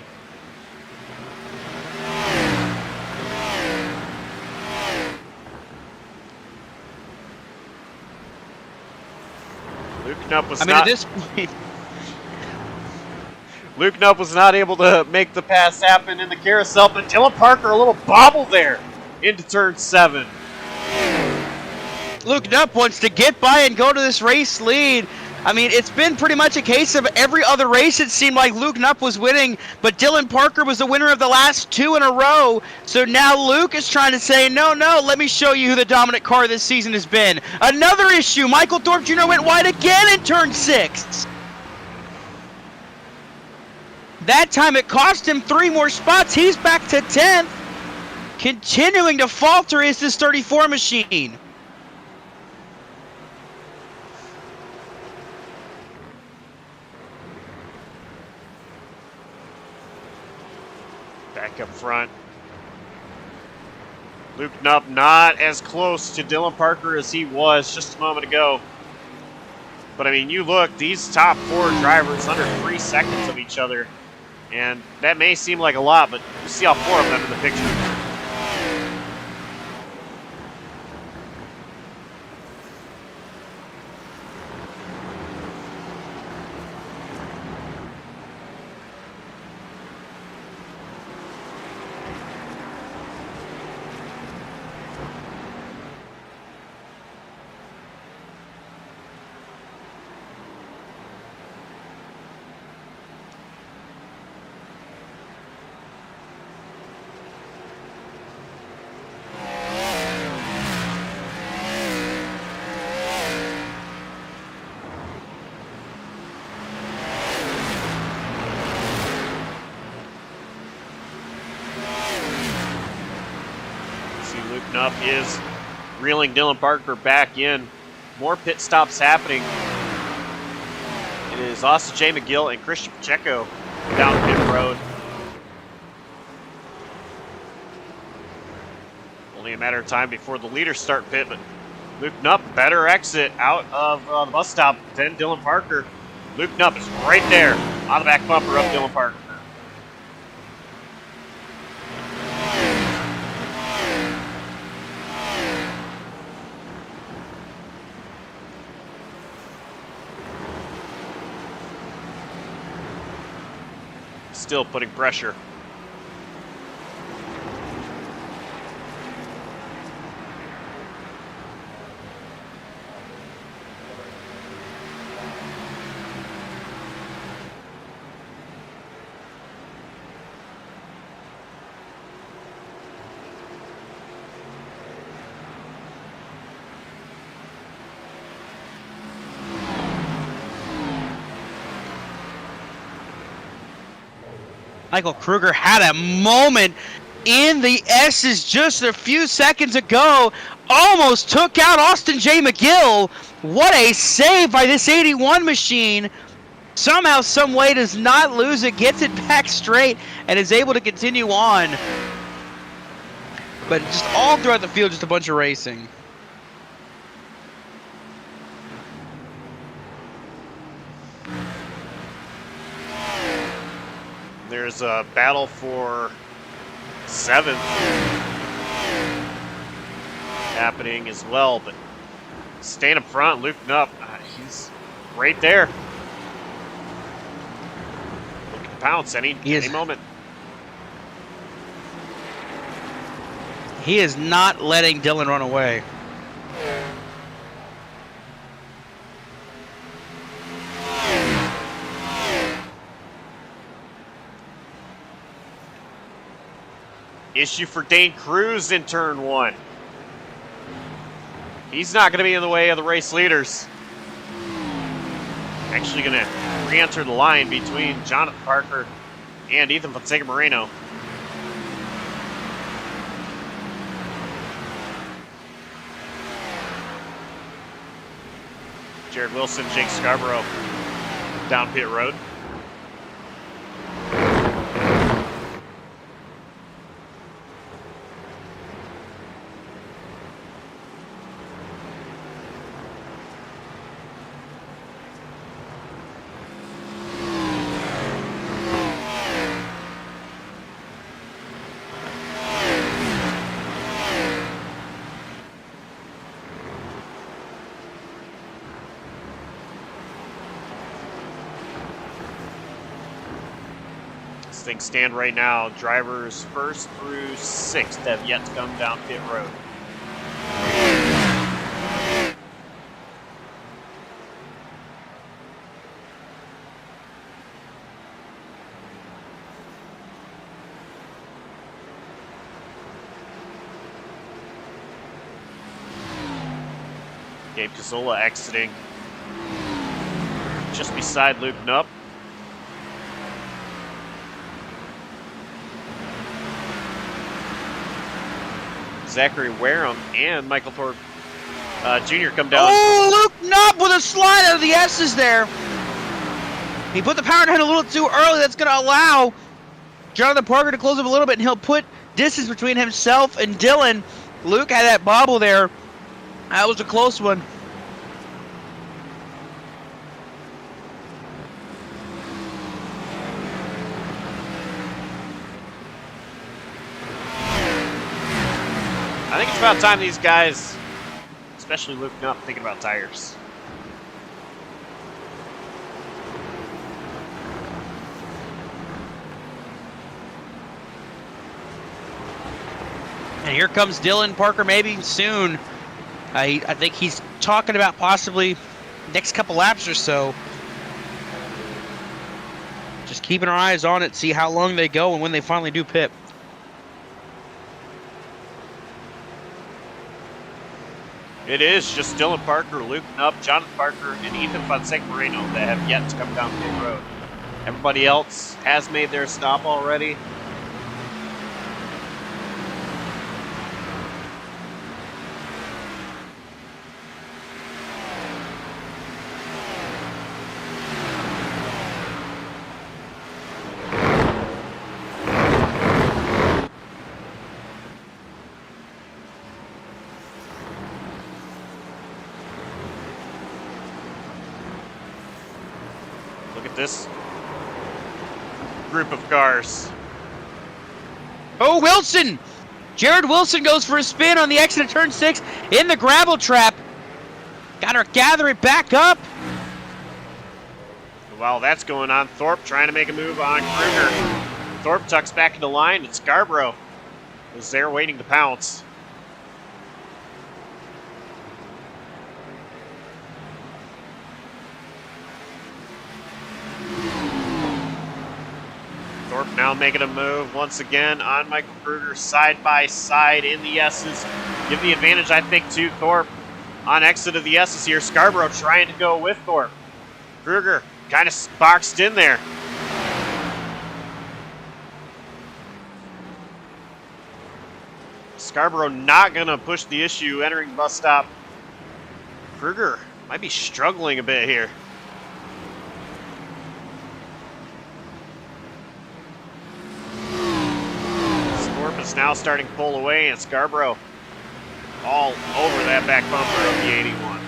Luke Knupp was at this point, Luke Knupp was not able to make the pass happen in the carousel, but Dylan Parker a little bobble there into turn 7. Luke Knupp wants to get by and go to this race lead. I mean, it's been pretty much a case of every other race it seemed like Luke Knupp was winning, but Dylan Parker was the winner of the last 2 in a row. So now Luke is trying to say, no, let me show you who the dominant car this season has been. Another issue, Michael Thorpe Jr. went wide again in turn 6. That time it cost him 3 more spots. He's back to 10th. Continuing to falter is this 34 machine. Back up front. Luke Knupp not as close to Dylan Parker as he was just a moment ago. But I mean, you look, these top 4 drivers under 3 seconds of each other. And that may seem like a lot, but you see all 4 of them in the picture. Knupp is reeling Dylan Parker back in. More pit stops happening. It is Austin J. McGill and Christian Pacheco down pit road. Only a matter of time before the leaders start pit, but Luke Knupp better exit out of the bus stop than Dylan Parker. Luke Knupp is right there on the back bumper of Dylan Parker. Still putting pressure. Michael Kruger had a moment in the S's just a few seconds ago. Almost took out Austin J. McGill. What a save by this 81 machine. Somehow, some way does not lose it, gets it back straight, and is able to continue on. But just all throughout the field, just a bunch of racing. There's a battle for 7th happening as well, but staying up front, Luke Knupp, he's right there. Looking to pounce any moment. He is not letting Dylan run away. issue for Dane Cruz in turn 1. He's not going to be in the way of the race leaders. Actually going to re-enter the line between Jonathan Parker and Ethan Fonseca Moreno. Jared Wilson, Jake Scarborough down pit road. Things stand right now. Drivers 1st through 6th have yet to come down pit road. Gabe Cazzola exiting just beside Luke Knupp. Zachary Wareham and Michael Thorpe Jr. come down. Oh, Luke Knupp with a slide out of the S's there. He put the power down a little too early. That's going to allow Jonathan Parker to close up a little bit, and he'll put distance between himself and Dylan. Luke had that bobble there. That was a close one. I think it's about time these guys, especially Luke Knupp, thinking about tires. And here comes Dylan Parker maybe soon. I think he's talking about possibly next couple laps or so. Just keeping our eyes on it, see how long they go and when they finally do pit. It is just Dylan Parker, Luke Knupp, Jonathan Parker, and Ethan Fonseca Moreno that have yet to come down pit road. Everybody else has made their stop already. This group of cars. Oh, Wilson! Jared Wilson goes for a spin on the exit of turn 6 in the gravel trap. Got to gather it back up. While that's going on, Thorpe trying to make a move on Kruger. Thorpe tucks back into line, and Scarborough is there waiting to pounce. Thorpe now making a move once again on Michael Kruger, side by side in the S's. Give the advantage, I think, to Thorpe on exit of the S's here. Scarborough trying to go with Thorpe. Kruger kind of boxed in there. Scarborough not going to push the issue entering the bus stop. Kruger might be struggling a bit here. Is now starting to pull away, and Scarborough all over that back bumper of the 81.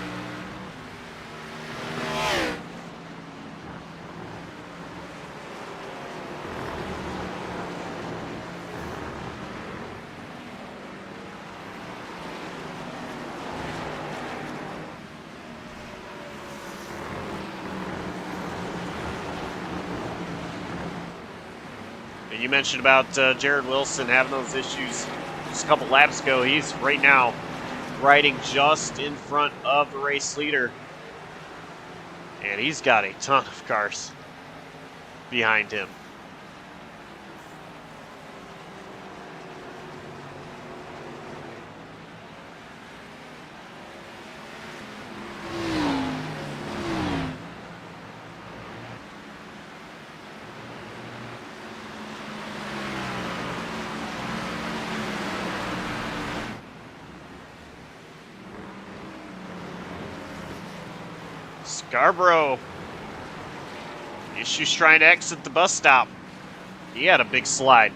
You mentioned about Jared Wilson having those issues just a couple laps ago. He's right now riding just in front of the race leader. And he's got a ton of cars behind him. Scarborough. Issues trying to exit the bus stop. He had a big slide.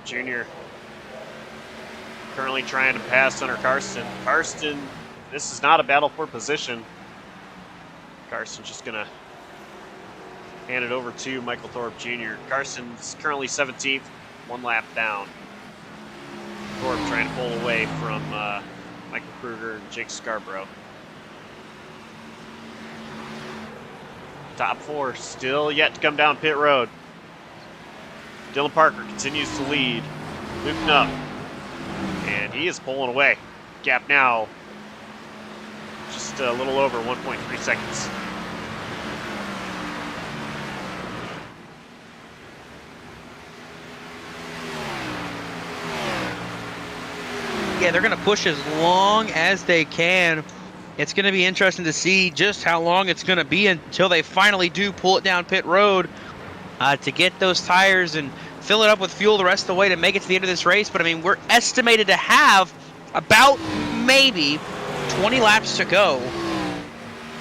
Jr. currently trying to pass under Karsten. Karsten, this is not a battle for position. Karsten's just going to hand it over to Michael Thorpe Jr. Karsten's currently 17th, 1 lap down. Thorpe trying to pull away from Michael Kruger and Jake Scarborough. Top 4 still yet to come down pit road. Dylan Parker continues to lead, looping up, and he is pulling away. Gap now just a little over 1.3 seconds. Yeah, they're going to push as long as they can. It's going to be interesting to see just how long it's going to be until they finally do pull it down pit road to get those tires and fill it up with fuel the rest of the way to make it to the end of this race. But I mean, we're estimated to have about maybe 20 laps to go,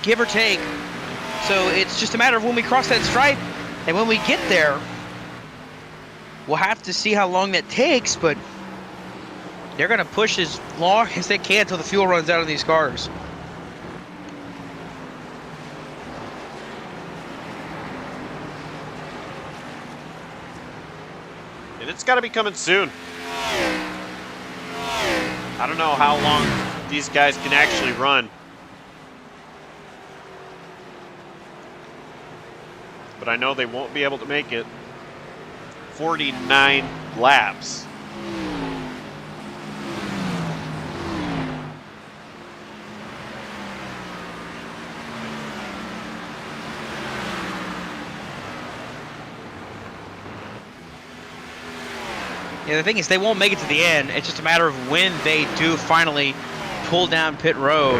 give or take. So it's just a matter of when we cross that stripe, and when we get there, we'll have to see how long that takes, but they're going to push as long as they can until the fuel runs out of these cars. And it's got to be coming soon. I don't know how long these guys can actually run. But I know they won't be able to make it 49 laps. Yeah, the thing is, they won't make it to the end. It's just a matter of when they do finally pull down pit road.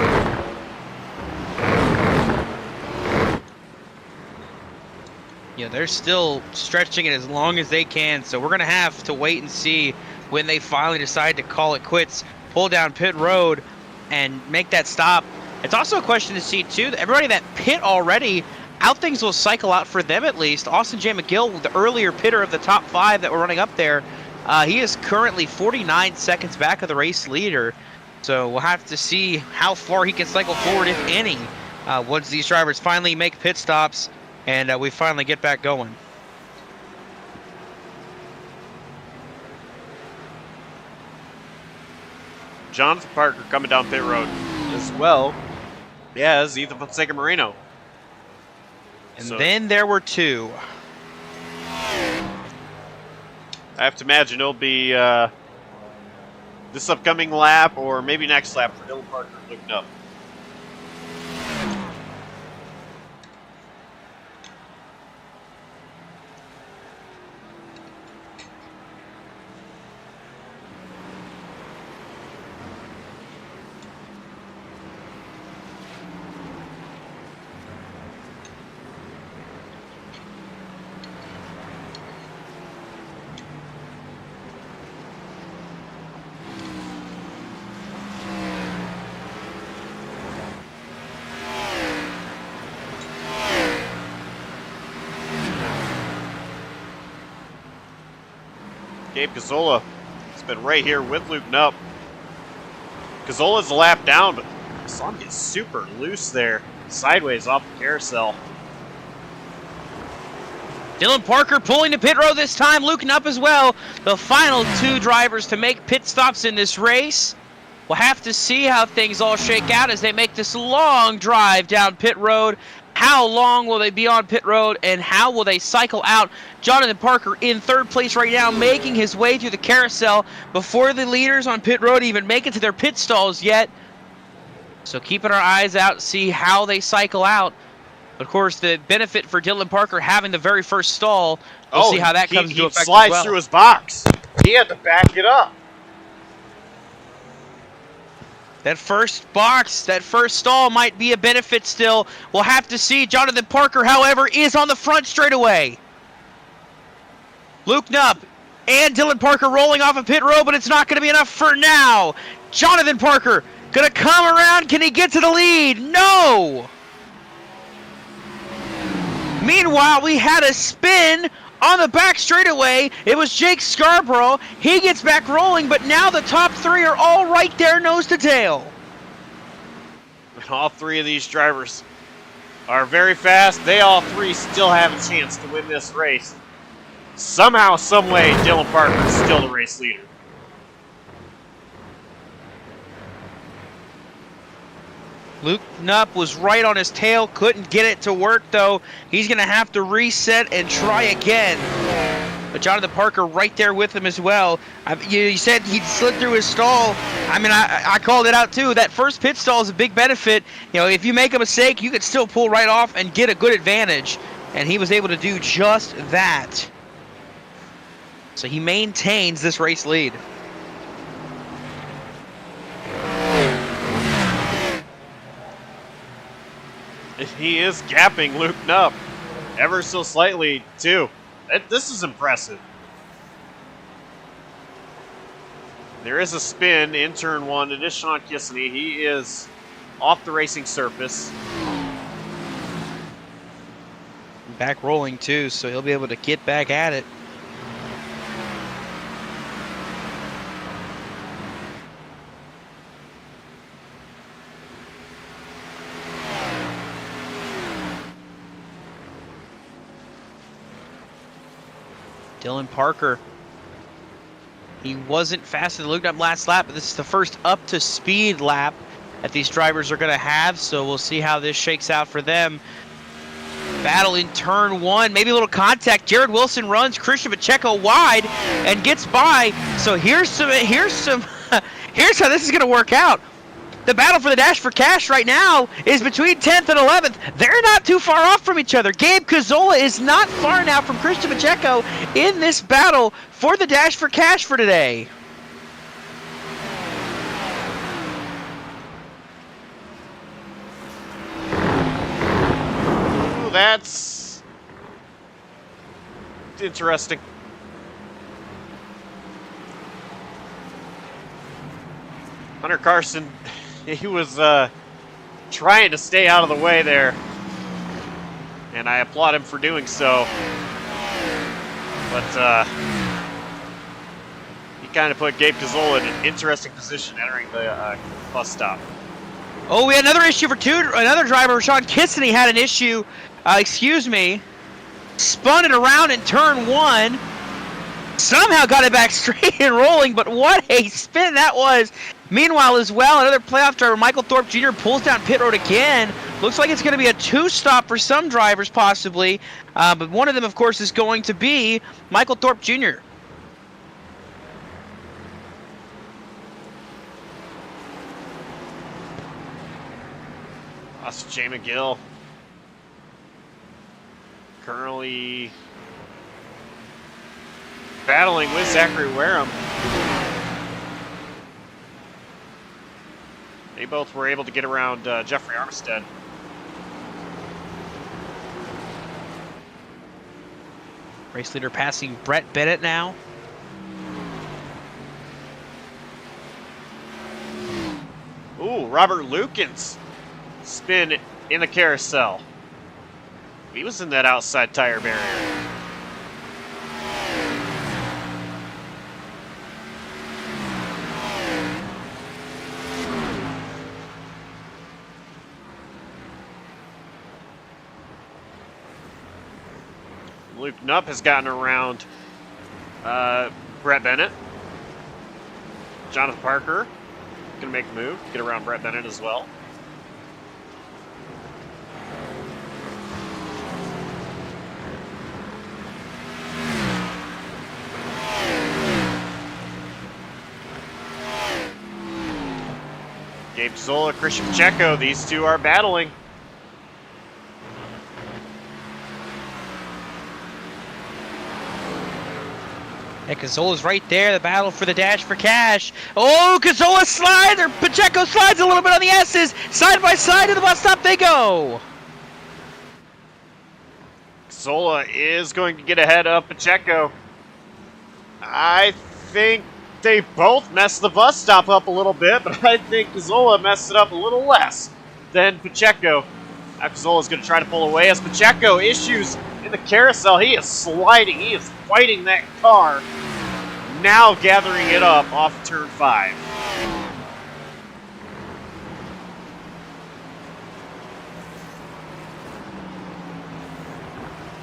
Yeah, they're still stretching it as long as they can, so we're going to have to wait and see when they finally decide to call it quits, pull down pit road, and make that stop. It's also a question to see, too, that everybody that pit already, how things will cycle out for them at least. Austin J. McGill, the earlier pitter of the top 5 that were running up there, he is currently 49 seconds back of the race leader. So we'll have to see how far he can cycle forward, if any, once these drivers finally make pit stops and we finally get back going. Jonathan Parker coming down pit road as well as Ethan Fonseca Moreno. And then there were 2. I have to imagine it'll be this upcoming lap or maybe next lap for Dylan Parker looking up. Gabe Cazzola has been right here with Luke Nupp. Cazzola's a lap down, but I saw him get super loose there, sideways off the carousel. Dylan Parker pulling to pit road this time, Luke Nupp as well. The final 2 drivers to make pit stops in this race. We'll have to see how things all shake out as they make this long drive down pit road. How long will they be on pit road, and how will they cycle out? Jonathan Parker in 3rd place right now, making his way through the carousel before the leaders on pit road even make it to their pit stalls yet. So keeping our eyes out, see how they cycle out. Of course, the benefit for Dylan Parker having the very first stall, we'll see how that comes into effect as well. He slides through his box. He had to back it up. That first box, that first stall might be a benefit still. We'll have to see. Jonathan Parker, however, is on the front straightaway. Luke Knupp and Dylan Parker rolling off a pit road, but it's not going to be enough for now. Jonathan Parker going to come around. Can he get to the lead? No! Meanwhile, we had a spin on the back straightaway. It was Jake Scarborough. He gets back rolling, but now the top three are all right there nose to tail. And all three of these drivers are very fast. They all three still have a chance to win this race. Somehow, some way, Dylan Parker is still the race leader. Luke Knupp was right on his tail, couldn't get it to work though. He's going to have to reset and try again. But Jonathan Parker right there with him as well. You said he slid through his stall. I mean, I called it out too. That first pit stall is a big benefit. You know, if you make a mistake, you could still pull right off and get a good advantage. And he was able to do just that. So he maintains this race lead. He is gapping Luke Knupp ever so slightly, too. This is impressive. There is a spin in turn one. It is Sean Kissany. He is off the racing surface. Back rolling, too, so he'll be able to get back at it. Dylan Parker, he wasn't fast as Luke Knupp last lap, but this is the first up-to-speed lap that these drivers are going to have, so we'll see how this shakes out for them. Battle in turn one, maybe a little contact. Jared Wilson runs Christian Pacheco wide and gets by, so here's how this is going to work out. The battle for the Dash for Cash right now is between 10th and 11th. They're not too far off from each other. Gabe Cazzola is not far now from Christian Pacheco in this battle for the Dash for Cash for today. Ooh, that's interesting. Hunter Carson, he was trying to stay out of the way there, and I applaud him for doing so. But he kind of put Gabe Cazzola in an interesting position entering the bus stop. Oh, we had another issue for another driver. Sean Kissany had an issue. Spun it around in turn one. Somehow got it back straight and rolling, but what a spin that was. Meanwhile, as well, another playoff driver, Michael Thorpe Jr., pulls down pit road again. Looks like it's going to be a two-stop for some drivers, possibly. But one of them, of course, is going to be Michael Thorpe Jr. That's Jay McGill. Currently battling with Zachary Wareham. They both were able to get around Jeffrey Armstead. Race leader passing Brett Bennett now. Ooh, Robert Lukens. Spin in the carousel. He was in that outside tire barrier. Luke Knupp has gotten around Brett Bennett. Jonathan Parker going to make a move, get around Brett Bennett as well. Gabe Zola, Christian Pacheco, these two are battling. And Cazzola's right there, the battle for the dash for cash. Oh, Cazzola slides, or Pacheco slides a little bit on the S's. Side by side to the bus stop they go. Zola is going to get ahead of Pacheco. I think they both messed the bus stop up a little bit, but I think Zola messed it up a little less than Pacheco. Now Zola's going to try to pull away as Pacheco issues in the carousel. He is sliding. He is fighting that car. Now gathering it up off turn 5.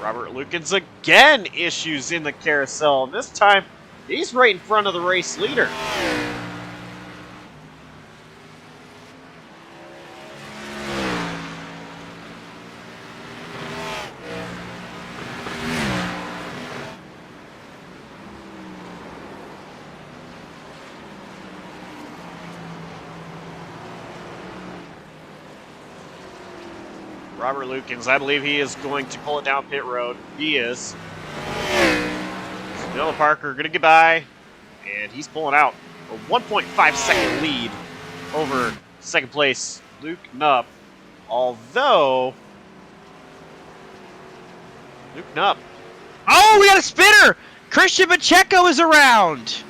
Robert Lukens again issues in the carousel, and this time he's right in front of the race leader. Robert Lukens, I believe he is going to pull it down pit road. He is. Dylan Parker going to get by, and he's pulling out a 1.5 second lead over second place Luke Knupp. Although, Luke Knupp. Oh, we got a spinner! Christian Pacheco is around.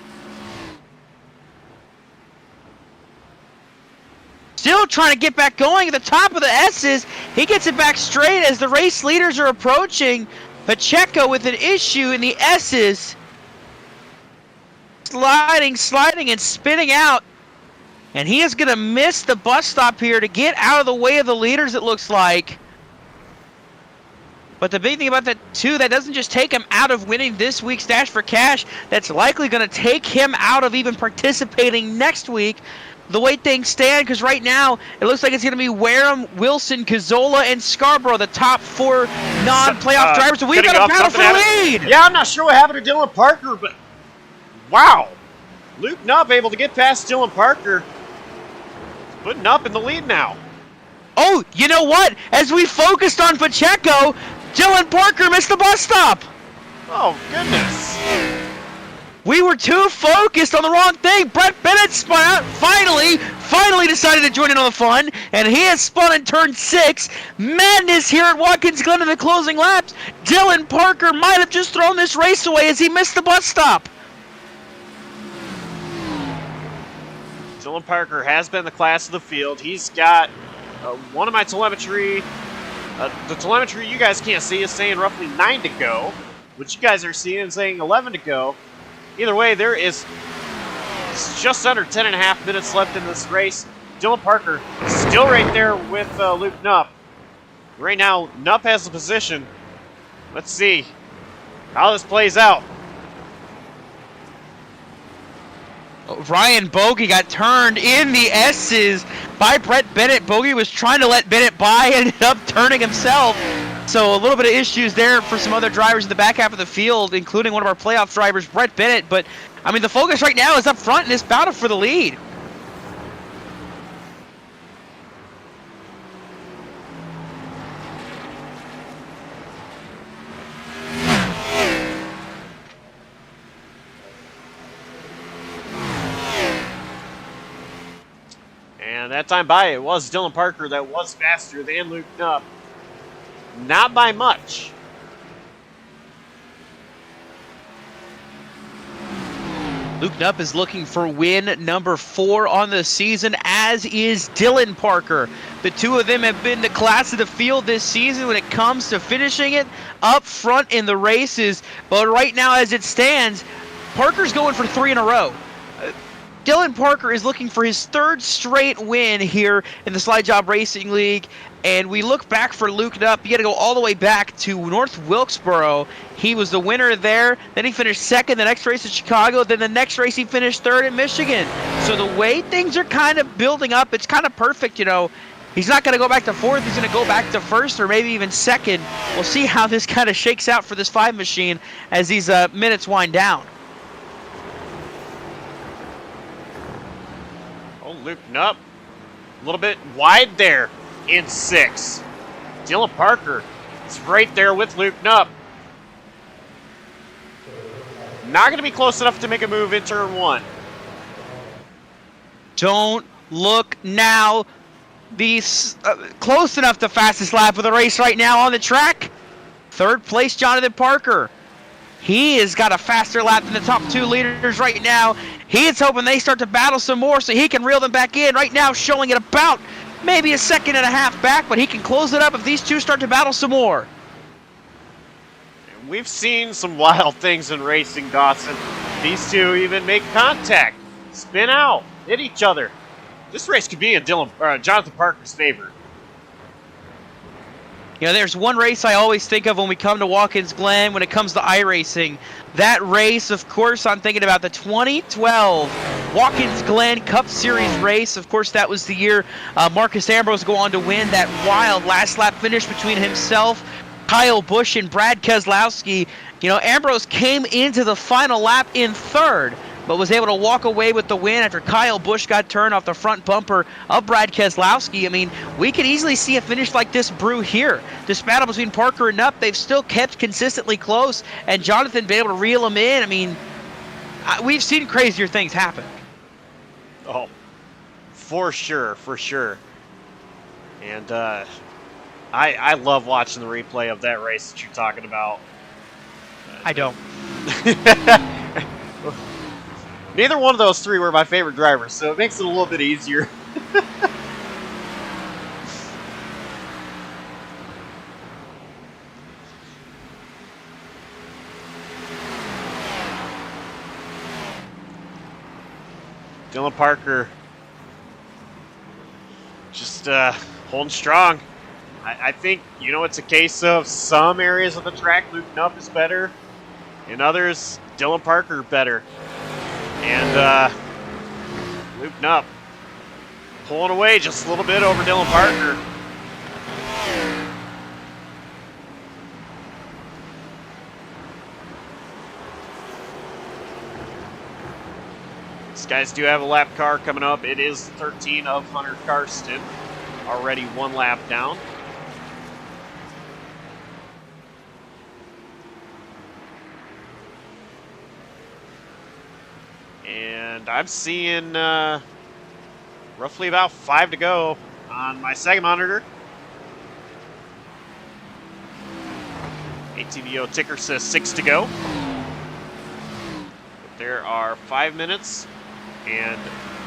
Still trying to get back going at the top of the S's. He gets it back straight as the race leaders are approaching. Pacheco with an issue in the S's. Sliding, and spinning out. And he is going to miss the bus stop here to get out of the way of the leaders, it looks like. But the big thing about that, too, that doesn't just take him out of winning this week's Dash for Cash. That's likely going to take him out of even participating next week. The way things stand, because right now it looks like it's going to be Wareham, Wilson, Cazzola, and Scarborough, the top 4 non-playoff drivers. So we've got a battle for the lead. Yeah, I'm not sure what happened to Dylan Parker, but wow. Luke Knupp able to get past Dylan Parker. Putting up in the lead now. Oh, you know what? As we focused on Pacheco, Dylan Parker missed the bus stop. Oh, goodness. We were too focused on the wrong thing. Brett Bennett spun out, finally decided to join in on the fun, and he has spun in turn 6. Madness here at Watkins Glen in the closing laps. Dylan Parker might have just thrown this race away as he missed the bus stop. Dylan Parker has been the class of the field. He's got one of my telemetry. The telemetry you guys can't see is saying roughly 9 to go, which you guys are seeing is saying 11 to go. Either way, there is just under 10.5 minutes left in this race. Dylan Parker still right there with Luke Knupp. Right now, Knupp has the position. Let's see how this plays out. Ryan Bogey got turned in the S's by Brett Bennett. Bogey was trying to let Bennett by, ended up turning himself. So a little bit of issues there for some other drivers in the back half of the field, including one of our playoff drivers, Brett Bennett. But, I mean, the focus right now is up front in this battle for the lead. And that time by, it was Dylan Parker that was faster than Luke Knupp. Not by much. Luke Knupp is looking for win number 4 on the season, as is Dylan Parker. The two of them have been the class of the field this season when it comes to finishing it up front in the races. But right now, as it stands, Parker's going for 3 in a row. Dylan Parker is looking for his 3rd straight win here in the Slide Job Racing League. And we look back for Luke Knupp. You got to go all the way back to North Wilkesboro. He was the winner there. Then he finished 2nd the next race in Chicago. Then the next race he finished 3rd in Michigan. So the way things are kind of building up, it's kind of perfect, you know. He's not going to go back to 4th. He's going to go back to 1st or maybe even 2nd. We'll see how this kind of shakes out for this 5 machine as these minutes wind down. Luke Knupp, a little bit wide there in 6. Dylan Parker is right there with Luke Knupp. Not going to be close enough to make a move in turn 1. Don't look now. The close enough to fastest lap of the race right now on the track. Third place, Jonathan Parker. He has got a faster lap than the top 2 leaders right now. He is hoping they start to battle some more so he can reel them back in. Right now showing it about maybe a second and a half back, but he can close it up if these two start to battle some more. We've seen some wild things in racing, Dawson. These two even make contact, spin out, hit each other. This race could be in Jonathan Parker's favor. You know, there's one race I always think of when we come to Watkins Glen when it comes to iRacing. That race, of course, I'm thinking about the 2012 Watkins Glen Cup Series race. Of course, that was the year Marcus Ambrose go on to win that wild last lap finish between himself, Kyle Busch, and Brad Keselowski. You know, Ambrose came into the final lap in 3rd, but was able to walk away with the win after Kyle Busch got turned off the front bumper of Brad Keselowski. I mean, we could easily see a finish like this brew here. This battle between Parker and Nupp, they've still kept consistently close, and Jonathan been able to reel him in. I mean, we've seen crazier things happen. Oh, for sure, for sure. And I love watching the replay of that race that you're talking about. I don't. Neither one of those 3 were my favorite drivers, so it makes it a little bit easier. Dylan Parker just holding strong. I think, you know, it's a case of some areas of the track, Luke Nupp is better. In others, Dylan Parker better. And Luke Nupp pulling away just a little bit over Dylan Parker. These guys do have a lap car coming up. It is 13 of Hunter Karsten, already 1 lap down. And I'm seeing roughly about 5 to go on my second monitor. ATVO ticker says 6 to go. But there are 5 minutes and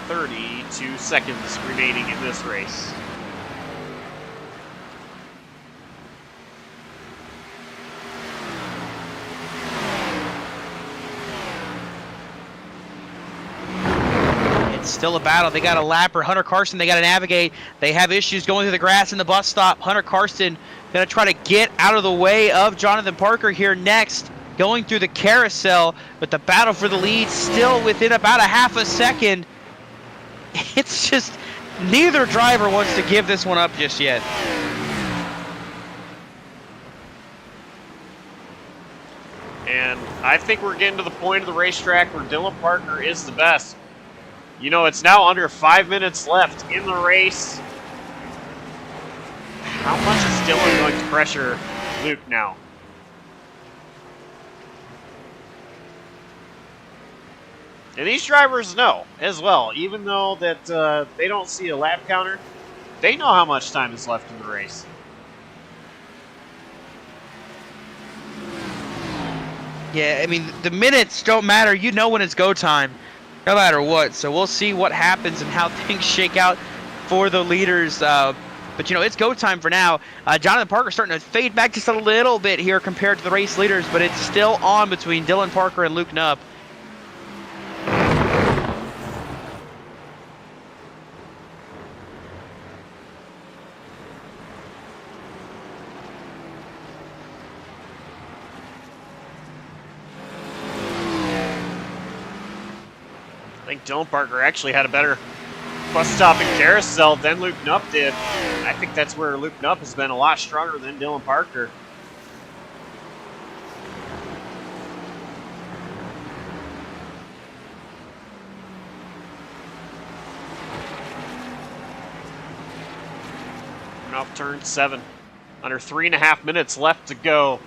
32 seconds remaining in this race. Still a battle. They got a lapper. Hunter Karsten, they got to navigate. They have issues going through the grass in the bus stop. Hunter Karsten going to try to get out of the way of Jonathan Parker here next, going through the carousel, but the battle for the lead still within about a half a second. It's just neither driver wants to give this one up just yet. And I think we're getting to the point of the racetrack where Dylan Parker is the best. You know, it's now under 5 minutes left in the race. How much is Dylan going to pressure Luke now? And these drivers know as well, even though that they don't see a lap counter, they know how much time is left in the race. Yeah, I mean, the minutes don't matter. You know when it's go time, no matter what. So we'll see what happens and how things shake out for the leaders. But, you know, it's go time for now. Jonathan Parker starting to fade back just a little bit here compared to the race leaders, but it's still on between Dylan Parker and Luke Nupp. I think Dylan Parker actually had a better bus stop and carousel than Luke Nupp did. I think that's where Luke Nupp has been a lot stronger than Dylan Parker. Coming off turn 7. Under 3.5 minutes left to go.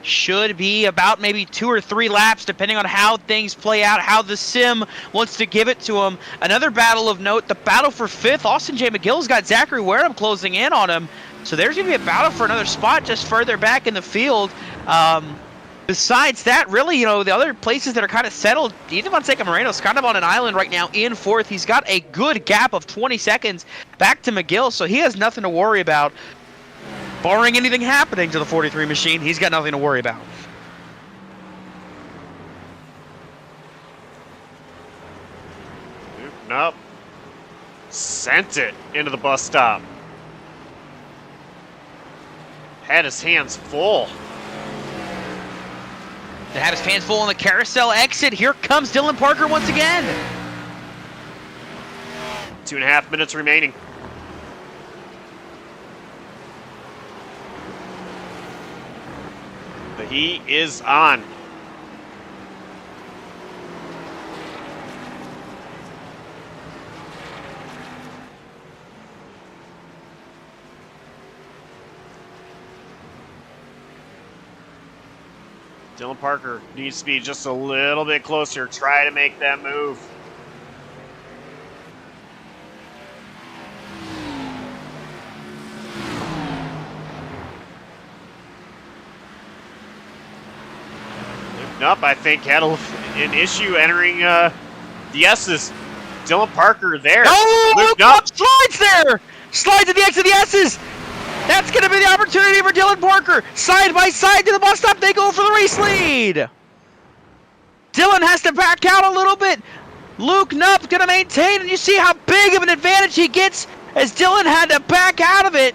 should be about maybe 2 or 3 laps, depending on how things play out, how the sim wants to give it to him. Another battle of note, the battle for 5th. Austin J. McGill's got Zachary Wareham closing in on him. So there's going to be a battle for another spot just further back in the field. Besides that, really, the other places that are kind of settled, Ethan Fonseca Moreno's kind of on an island right now in 4th. He's got a good gap of 20 seconds back to McGill, so he has nothing to worry about. Barring anything happening to the 43 machine, he's got nothing to worry about. Nope. Sent it into the bus stop. Had his hands full. To have his hands full on the carousel exit, here comes Dylan Parker once again. 2.5 minutes remaining. The heat is on. Dylan Parker needs to be just a little bit closer. Try to make that move. Up, I think, had an issue entering the S's. Dylan Parker there. Oh, Luke Nupp slides there! Slides at the exit of the S's! That's going to be the opportunity for Dylan Parker. Side by side to the bus stop, they go for the race lead. Dylan has to back out a little bit. Luke Nupp going to maintain, and you see how big of an advantage he gets as Dylan had to back out of it.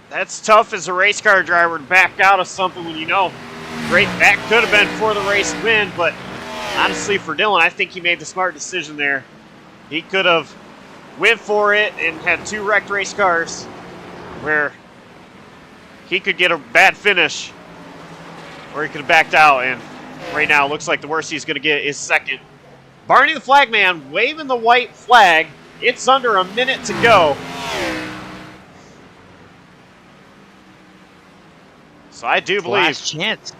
That's tough as a race car driver to back out of something when great, that could have been for the race win, but honestly for Dylan, I think he made the smart decision there. He could have went for it and had 2 wrecked race cars where he could get a bad finish, or he could have backed out, and right now it looks like the worst he's going to get is 2nd. Barney the Flagman waving the white flag. It's under a minute to go. So I do believe, Last chance.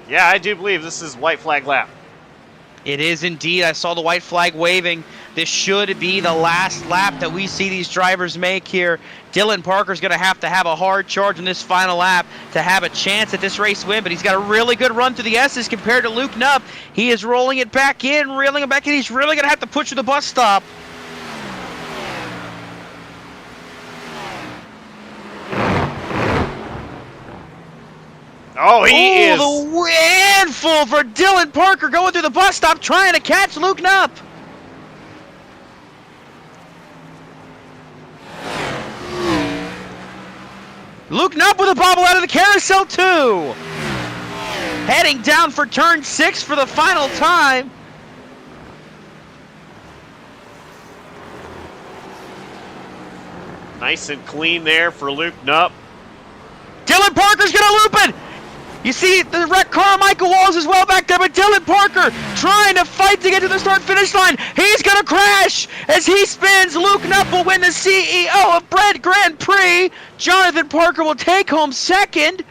Yeah, I do believe this is white flag lap. It is indeed. I saw the white flag waving. This should be the last lap that we see these drivers make here. Dylan Parker's going to have a hard charge in this final lap to have a chance at this race win, but he's got a really good run through the S's compared to Luke Nupp. He is rolling it back in, reeling it back in. He's really going to have to push through the bus stop. Oh, he is. The handful for Dylan Parker going through the bus stop trying to catch Luke Nupp. Luke Nupp with a bobble out of the carousel too. Heading down for turn 6 for the final time. Nice and clean there for Luke Nupp. Dylan Parker's going to loop it. You see the wrecked car, Michael Walls is well back there, but Dylan Parker trying to fight to get to the start-finish line. He's going to crash as he spins. Luke Nupp will win the CEO of Bread Grand Prix. Jonathan Parker will take home 2nd.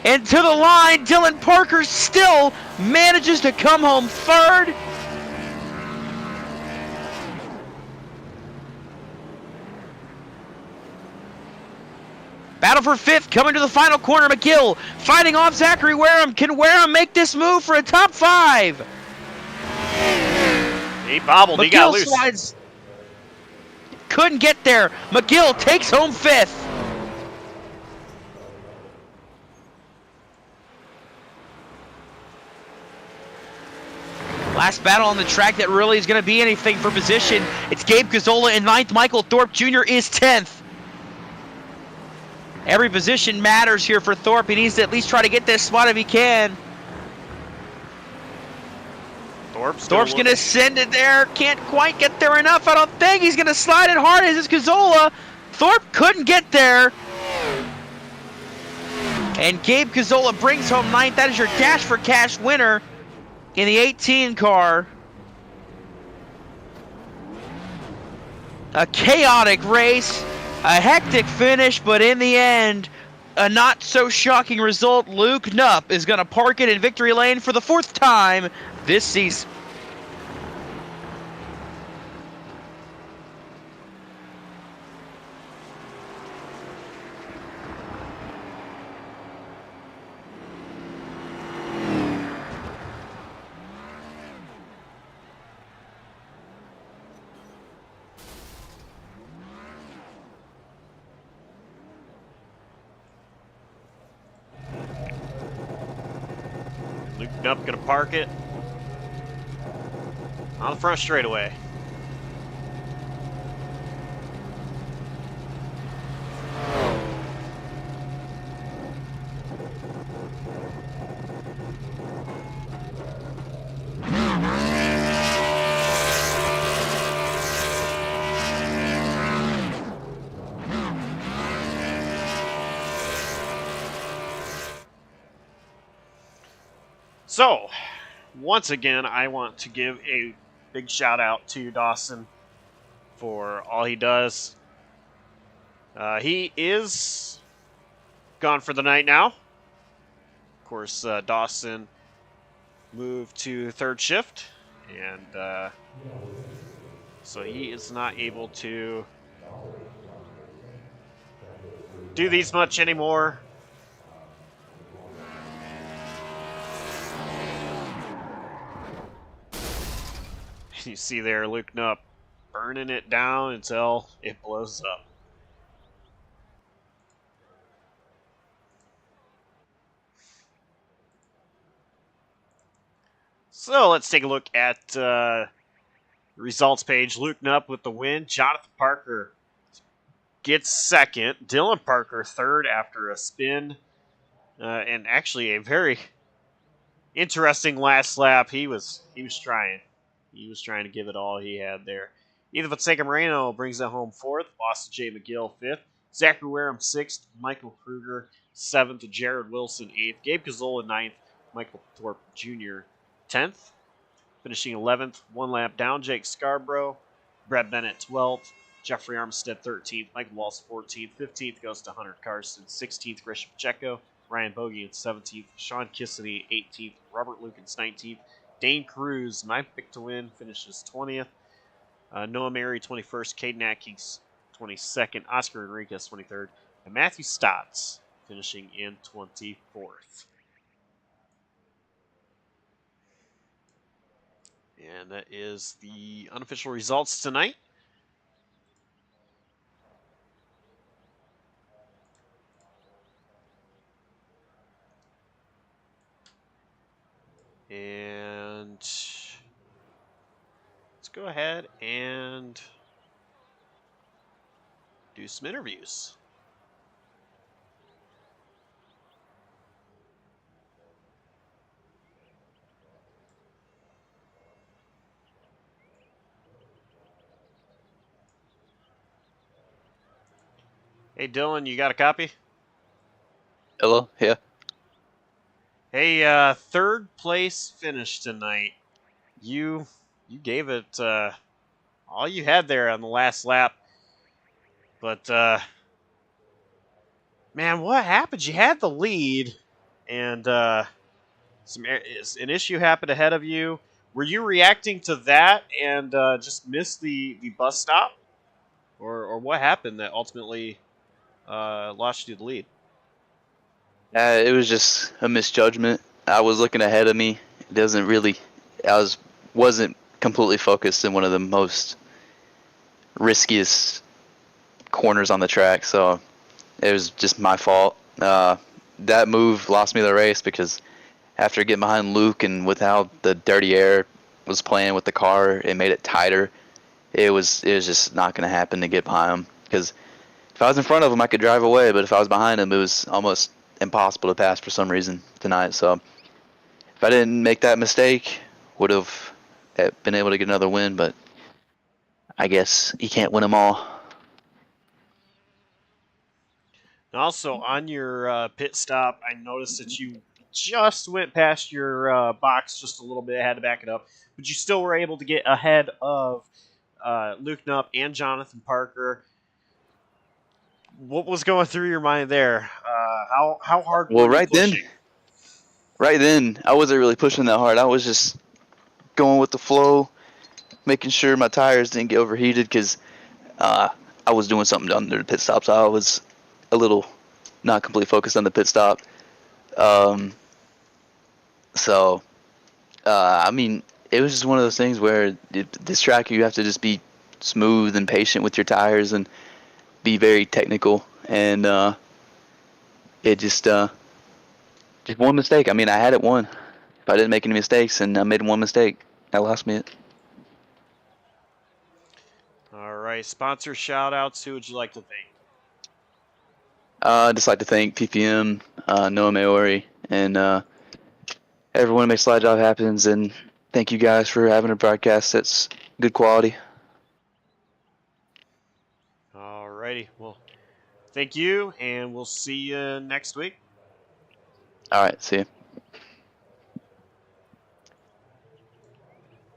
And to the line, Dylan Parker still manages to come home 3rd. Battle for 5th, coming to the final corner. McGill fighting off Zachary Wareham. Can Wareham make this move for a top 5? He bobbled, McGill he got loose. Slides. Couldn't get there. McGill takes home 5th. Last battle on the track that really is going to be anything for position. It's Gabe Gazzola in 9th. Michael Thorpe Jr. is 10th. Every position matters here for Thorpe. He needs to at least try to get this spot if he can. Thorpe's going to send it there. Can't quite get there enough. I don't think he's going to slide it hard as it's Gazzola. Thorpe couldn't get there. And Gabe Gazzola brings home 9th. That is your Dash for Cash winner in the 18 car. A chaotic race, a hectic finish, but in the end, a not so shocking result. Luke Knupp is going to park it in victory lane for the 4th time this season. Luke Knupp gonna park it on the front straightaway. So, once again, I want to give a big shout out to Dawson for all he does. He is gone for the night now. Of course, Dawson moved to third shift, and so he is not able to do these much anymore. You see there, Luke Knupp burning it down until it blows up. So let's take a look at the results page. Luke Knupp with the win. Jonathan Parker gets second. Dylan Parker third after a spin. And actually a very interesting last lap. He was trying. He was trying to give it all he had there. Ethan Fonseca Moreno brings it home fourth. Austin J. McGill fifth. Zachary Wareham sixth. Michael Kruger seventh. Jared Wilson eighth. Gabe Cazola ninth. Michael Thorpe Jr. 10th. Finishing 11th, one lap down, Jake Scarborough. Brett Bennett 12th. Jeffrey Armstead 13th. Michael Walsh 14th. 15th goes to Hunter Carson. 16th, Christian Pacheco. Ryan Bogian 17th. Sean Kissany 18th. Robert Lukens 19th. Dane Cruz, my pick to win, finishes 20th. Noah Mary 21st. Caden Atkins 22nd. Oscar Enriquez 23rd. And Matthew Stotts finishing in 24th. And that is the unofficial results tonight. And let's go ahead and do some interviews. Hey, Dylan, you got a copy? Hello? Yeah. Hey, third place finish tonight. You gave it all you had there on the last lap. But, man, what happened? You had the lead, and an issue happened ahead of you. Were you reacting to that and just missed the bus stop? Or what happened that ultimately lost you the lead? It was just a misjudgment. I was looking ahead of me. It doesn't really. Wasn't completely focused in one of the most riskiest corners on the track, so it was just my fault. That move lost me the race because after getting behind Luke and with how the dirty air was playing with the car, it made it tighter. It was just not going to happen to get behind him because if I was in front of him, I could drive away, but if I was behind him, it was almost impossible to pass for some reason tonight. So if I didn't make that mistake, would have been able to get another win, but I guess you can't win them all. And also, on your pit stop, I noticed that you just went past your box just a little bit. Had to back it up, but you still were able to get ahead of Luke Nupp and Jonathan Parker. What was going through your mind there? How hard were Well, you pushing? right then, I wasn't really pushing that hard. I was just going with the flow, making sure my tires didn't get overheated because I was doing something under the pit stop, so I was a little not completely focused on the pit stop. Um, so, I mean, it was just one of those things where this track you have to just be smooth and patient with your tires and be very technical. And it just one mistake. I mean, I had it won. If I didn't make any mistakes, and I made one mistake, that lost me it. All right, sponsor shout outs. Who would you like to thank? I'd just like to thank PPM, Noah Maori, and everyone who makes Slide Job happens, and thank you guys for having a broadcast that's good quality. All righty. Well, thank you, and we'll see you next week. All right, see you.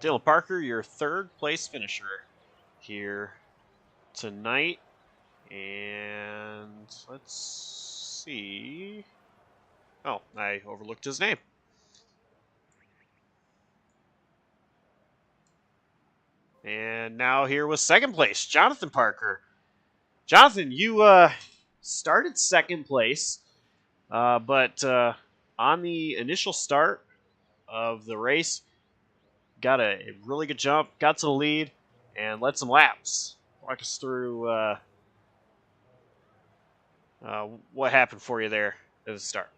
Dylan Parker, your third place finisher here tonight. And let's see. Oh, I overlooked his name. And now here was second place, Jonathan Parker. Jonathan, you started second place, but on the initial start of the race, got a really good jump, got to the lead, and led some laps. Walk us through what happened for you there at the start.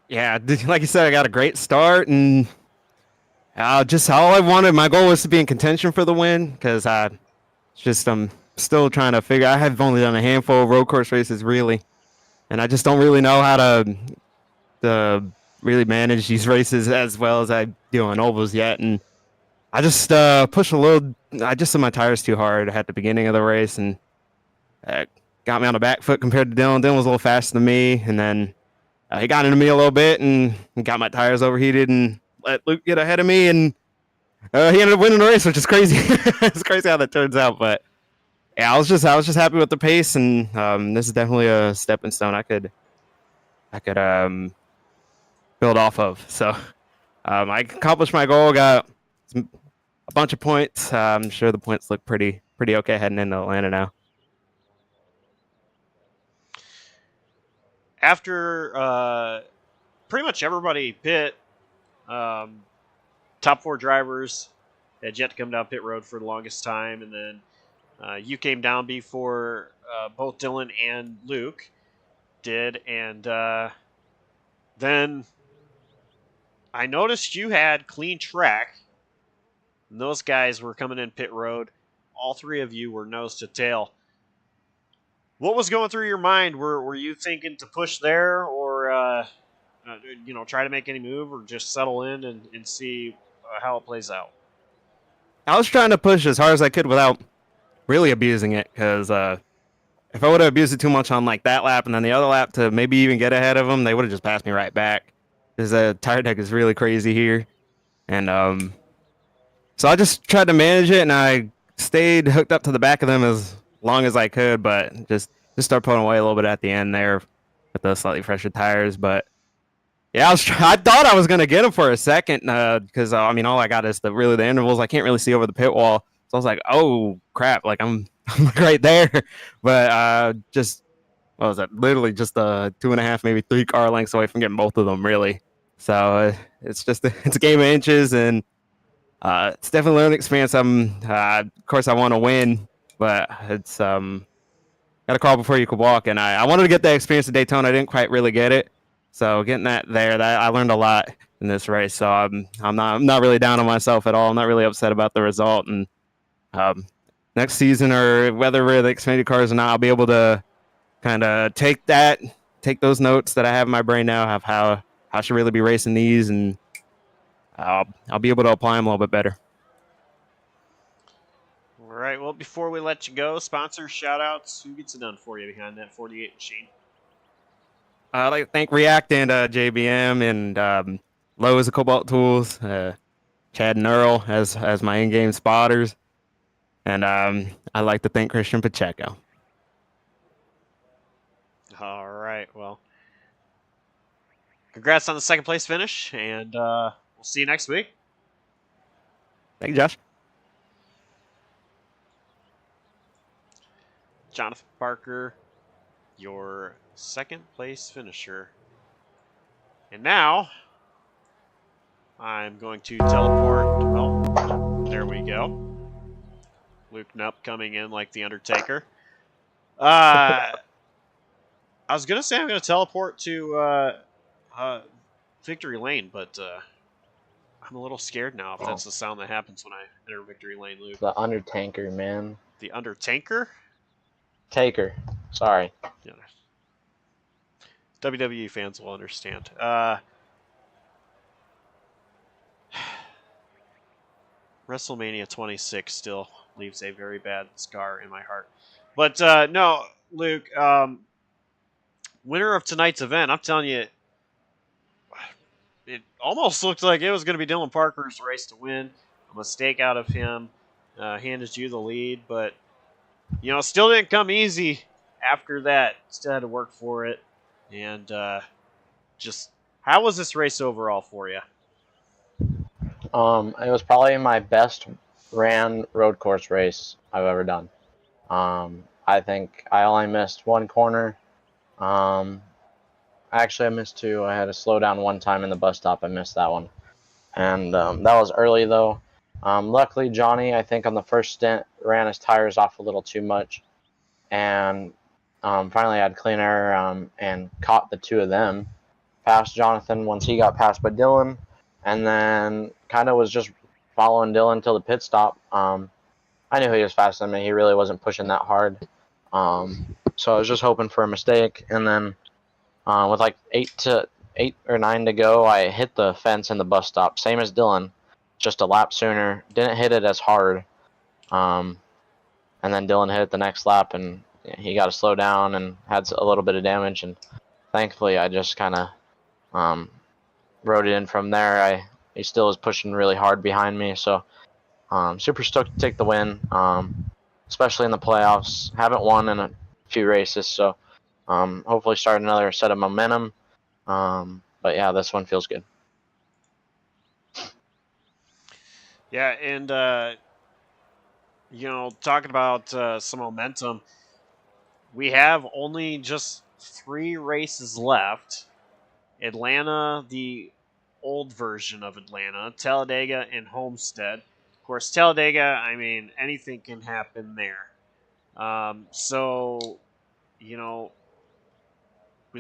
Yeah, like you said, I got a great start, and just all I wanted, my goal was to be in contention for the win, because I'm still trying to figure. I have only done a handful of road course races, really, and I just don't really know how to really manage these races as well as I do on ovals yet. And I just pushed a little. I just set my tires too hard at the beginning of the race, and got me on the back foot compared to Dylan. Dylan was a little faster than me, and then he got into me a little bit and got my tires overheated and let Luke get ahead of me, and he ended up winning the race, which is crazy. It's crazy how that turns out, but yeah, I was just happy with the pace, and this is definitely a stepping stone I could build off of. So I accomplished my goal, got a bunch of points. I'm sure the points look pretty okay heading into Atlanta now. After pretty much everybody pit, top four drivers had yet to come down pit road for the longest time, and then you came down before both Dylan and Luke did, and then I noticed you had clean track, and those guys were coming in pit road. All three of you were nose to tail. What was going through your mind? Were you thinking to push there, or try to make any move, or just settle in and see how it plays out? I was trying to push as hard as I could without really abusing it, because if I would have abused it too much on like that lap and then the other lap to maybe even get ahead of them, they would have just passed me right back. Because the tire deck is really crazy here, and so I just tried to manage it, and I stayed hooked up to the back of them as long as I could, but just start pulling away a little bit at the end there with the slightly fresher tires. But yeah, I thought I was gonna get them for a second, because I mean, all I got is the intervals. I can't really see over the pit wall, so I was like, oh crap, like I'm right there. But just what was that? Literally just 2.5, maybe 3 car lengths away from getting both of them, really. So it's a game of inches, and it's definitely a learning experience. Of course, I want to win, but it's got to crawl before you can walk. And I wanted to get that experience at Daytona. I didn't quite really get it, so getting that there, I learned a lot in this race. So I'm not really down on myself at all. I'm not really upset about the result. And next season, or whether we're the Xfinity cars or not, I'll be able to kind of take those notes that I have in my brain now of how I should really be racing these, and I'll be able to apply them a little bit better. All right. Well, before we let you go, sponsor shout outs. Who gets it done for you behind that 48 machine? I'd like to thank React and JBM and Lowe's of Cobalt Tools. Chad and Earl as my in-game spotters, and I like to thank Christian Pacheco. All right. Well, congrats on the second place finish, and we'll see you next week. Thank you, Josh. Jonathan Parker, your second place finisher. And now I'm going to teleport. Well, there we go. Luke Nupp coming in like the Undertaker. I was gonna say I'm gonna teleport to Victory Lane, but I'm a little scared now if that's the sound that happens when I enter Victory Lane, Luke. The Undertaker, man. The Undertaker? Taker. Sorry. Yeah. WWE fans will understand. WrestleMania 26 still leaves a very bad scar in my heart. But no, Luke, winner of tonight's event, I'm telling you, it almost looked like it was going to be Dylan Parker's race to win. A mistake out of him handed you the lead, but still didn't come easy after that. Still had to work for it. And just how was this race overall for you? It was probably my best ran road course race I've ever done. I think I only missed one corner. Actually, I missed two. I had to slow down one time in the bus stop. I missed that one. And that was early, though. Luckily, Johnny, I think on the first stint, ran his tires off a little too much. And finally had clean air and caught the two of them. Passed Jonathan once he got passed by Dylan. And then kind of was just following Dylan till the pit stop. I knew he was faster than me. He really wasn't pushing that hard. So I was just hoping for a mistake. And then with like 8 or 9 to go, I hit the fence in the bus stop. Same as Dylan, just a lap sooner. Didn't hit it as hard. And then Dylan hit it the next lap, and he got to slow down and had a little bit of damage. And thankfully, I just kind of rode it in from there. He still was pushing really hard behind me, so super stoked to take the win, especially in the playoffs. Haven't won in a few races, so hopefully start another set of momentum. But yeah, this one feels good. Yeah, and talking about some momentum, we have only just 3 races left. Atlanta, the old version of Atlanta, Talladega, and Homestead. Of course, Talladega, I mean, anything can happen there. So, we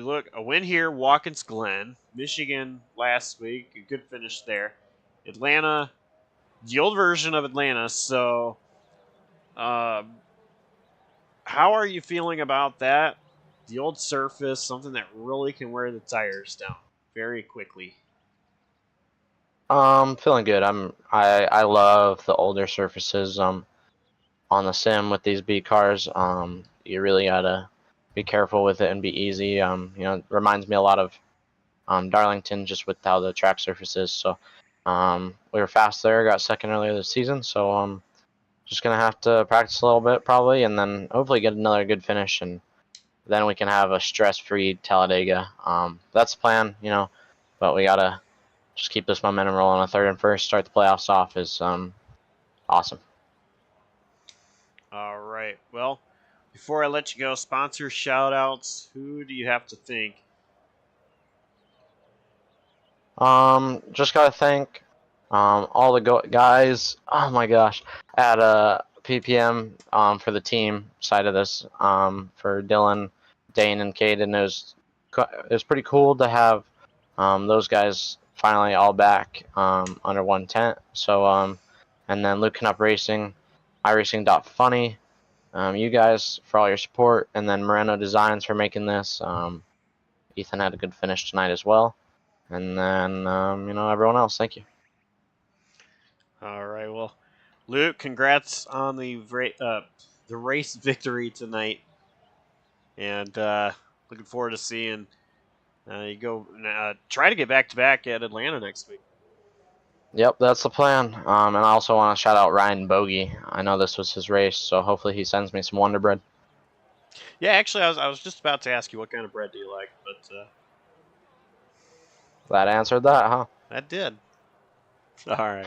look, a win here, Watkins, Glen. Michigan last week, a good finish there. Atlanta, the old version of Atlanta. So, how are you feeling about that? The old surface, something that really can wear the tires down very quickly. Feeling good. I love the older surfaces. On the sim with these B cars, you really gotta be careful with it and be easy. It reminds me a lot of Darlington, just with how the track surface is. So, we were fast there, got second earlier this season. So, just gonna have to practice a little bit probably, and then hopefully get another good finish, and then we can have a stress-free Talladega. That's the plan, but we gotta just keep this momentum rolling. A third and first, start the playoffs off is awesome. All right. Well, before I let you go, sponsor shout outs. Who do you have to thank? Just gotta thank all the guys. Oh my gosh, at PPM for the team side of this. For Dylan, Dane, and Caden, it was pretty cool to have those guys finally all back under one tent. So and then Luke Up Racing, iRacing.funny. You guys for all your support, and then Moreno Designs for making this. Ethan had a good finish tonight as well. And then, everyone else, thank you. All right. Well, Luke, congrats on the race victory tonight. And looking forward to seeing you go try to get back-to-back at Atlanta next week. Yep, that's the plan. And I also want to shout out Ryan Bogey. I know this was his race, so hopefully he sends me some Wonder Bread. Yeah, actually, I was just about to ask you what kind of bread do you like, but That answered that, huh? that did. All right.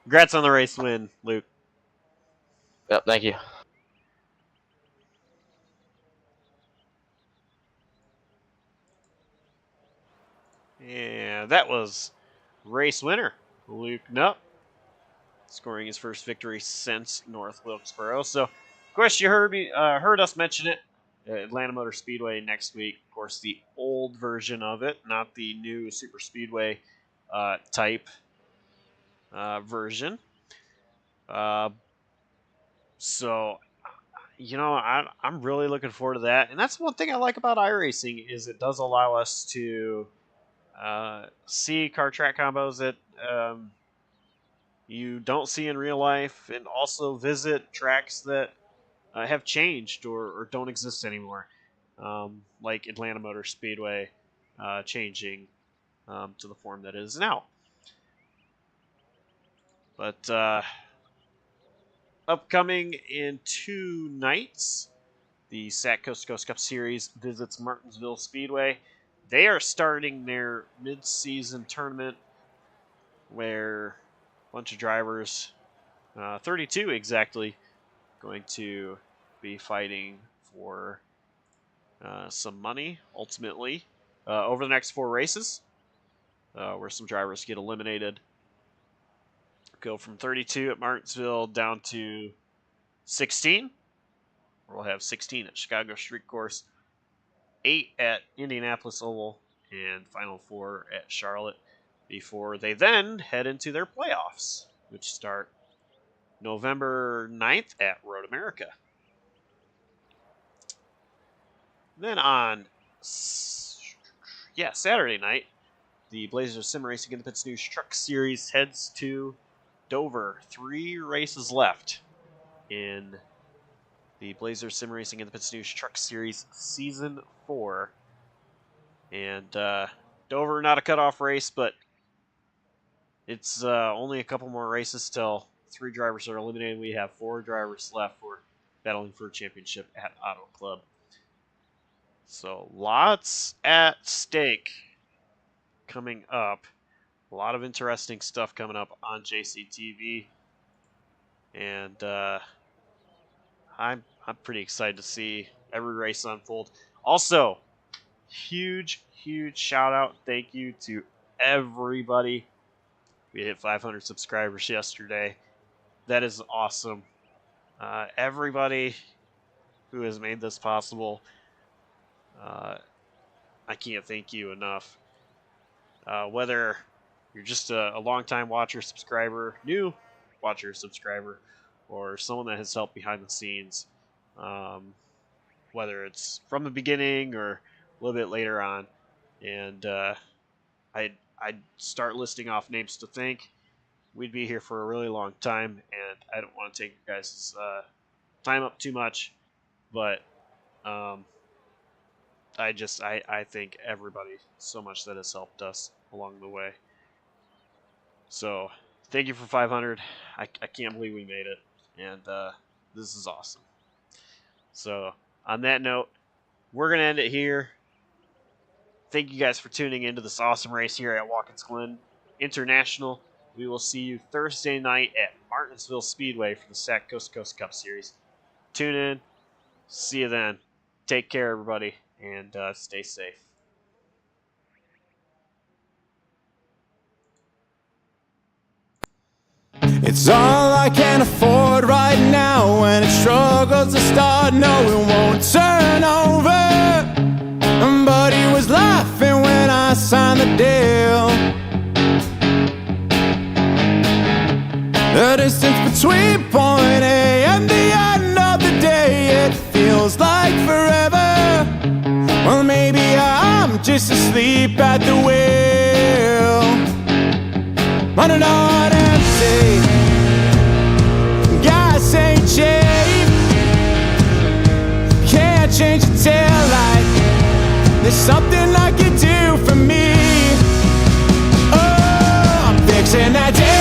Congrats on the race win, Luke. Yep, thank you. Yeah, that was race winner, Luke Nupp, scoring his first victory since North Wilkesboro. So, of course, you heard us mention it. Atlanta Motor Speedway next week. Of course, the old version of it, not the new Super Speedway type version. So, I'm really looking forward to that. And that's one thing I like about iRacing is it does allow us to see car track combos that you don't see in real life, and also visit tracks that have changed or don't exist anymore, like Atlanta Motor Speedway changing to the form that it is now. But upcoming in 2 nights, the SAC Coast to Coast Cup Series visits Martinsville Speedway. They are starting their mid-season tournament where a bunch of drivers, 32 exactly, going to be fighting for some money ultimately over the next 4 races, where some drivers get eliminated. Go from 32 at Martinsville down to 16. We'll have 16 at Chicago Street Course, 8 at Indianapolis Oval, and final 4 at Charlotte, before they then head into their playoffs, which start November 9th at Road America. Then on Saturday night, the Blazers Sim Racing in the Pits News Truck Series heads to Dover. 3 races left in the Blazers Sim Racing in the Pits News Truck Series Season 4. And Dover, not a cutoff race, but it's only a couple more races till 3 drivers are eliminated. We have 4 drivers left for battling for a championship at Auto Club. So lots at stake coming up. A lot of interesting stuff coming up on JCTV. And I'm pretty excited to see every race unfold. Also, huge shout out, thank you to everybody. We hit 500 subscribers yesterday. That is awesome. Everybody who has made this possible, I can't thank you enough. Whether you're just a long-time watcher, subscriber, new watcher, subscriber, or someone that has helped behind the scenes, whether it's from the beginning or a little bit later on. And I'd start listing off names to thank. We'd be here for a really long time, and I don't want to take you guys' time up too much, but I thank everybody so much that has helped us along the way. So thank you for 500. I can't believe we made it, and this is awesome. So on that note, we're going to end it here. Thank you guys for tuning into this awesome race here at Watkins Glen International. We will see you Thursday night at Martinsville Speedway for the SAC Coast to Coast Cup Series. Tune in. See you then. Take care, everybody, and stay safe. It's all I can afford right now. When it struggles to start, no, it won't turn over. But he was laughing when I signed the deal. The distance between point A and the end of the day, it feels like forever. Well, maybe I'm just asleep at the wheel, running on empty. Gas ain't cheap. Can't change the tail light. There's something I can do for me. Oh, I'm fixing that tail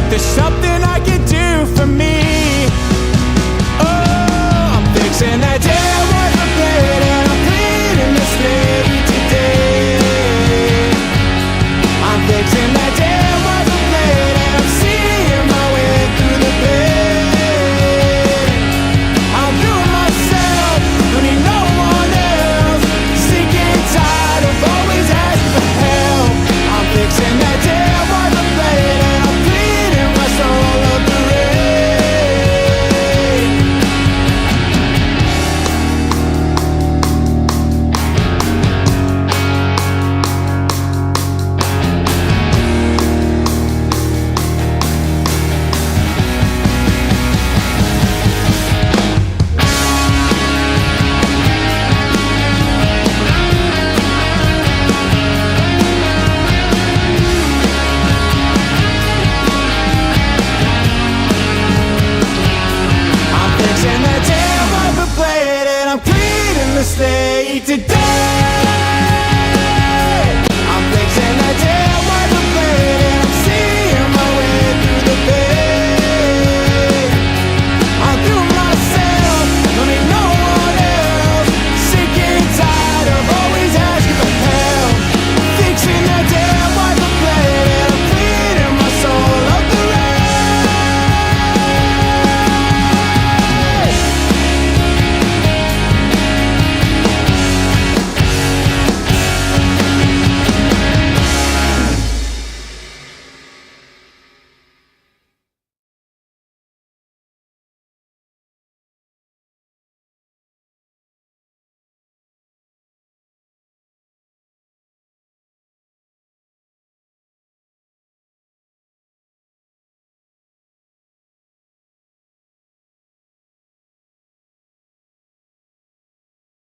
there's something I can do for me. Oh, I'm fixing that damn wiper blade and I'm cleaning the slate today. I'm fixing that damn wiper blade and I'm seeing my way through the pain. I'll do it myself, don't need no one else. Sick and tired of always asking for help. I'm fixing that damn wiper blade and I'm cleaning my soul of the rain. I'm fixing that damn wiper blade and I'm cleaning the slate today. I'm fixing that damn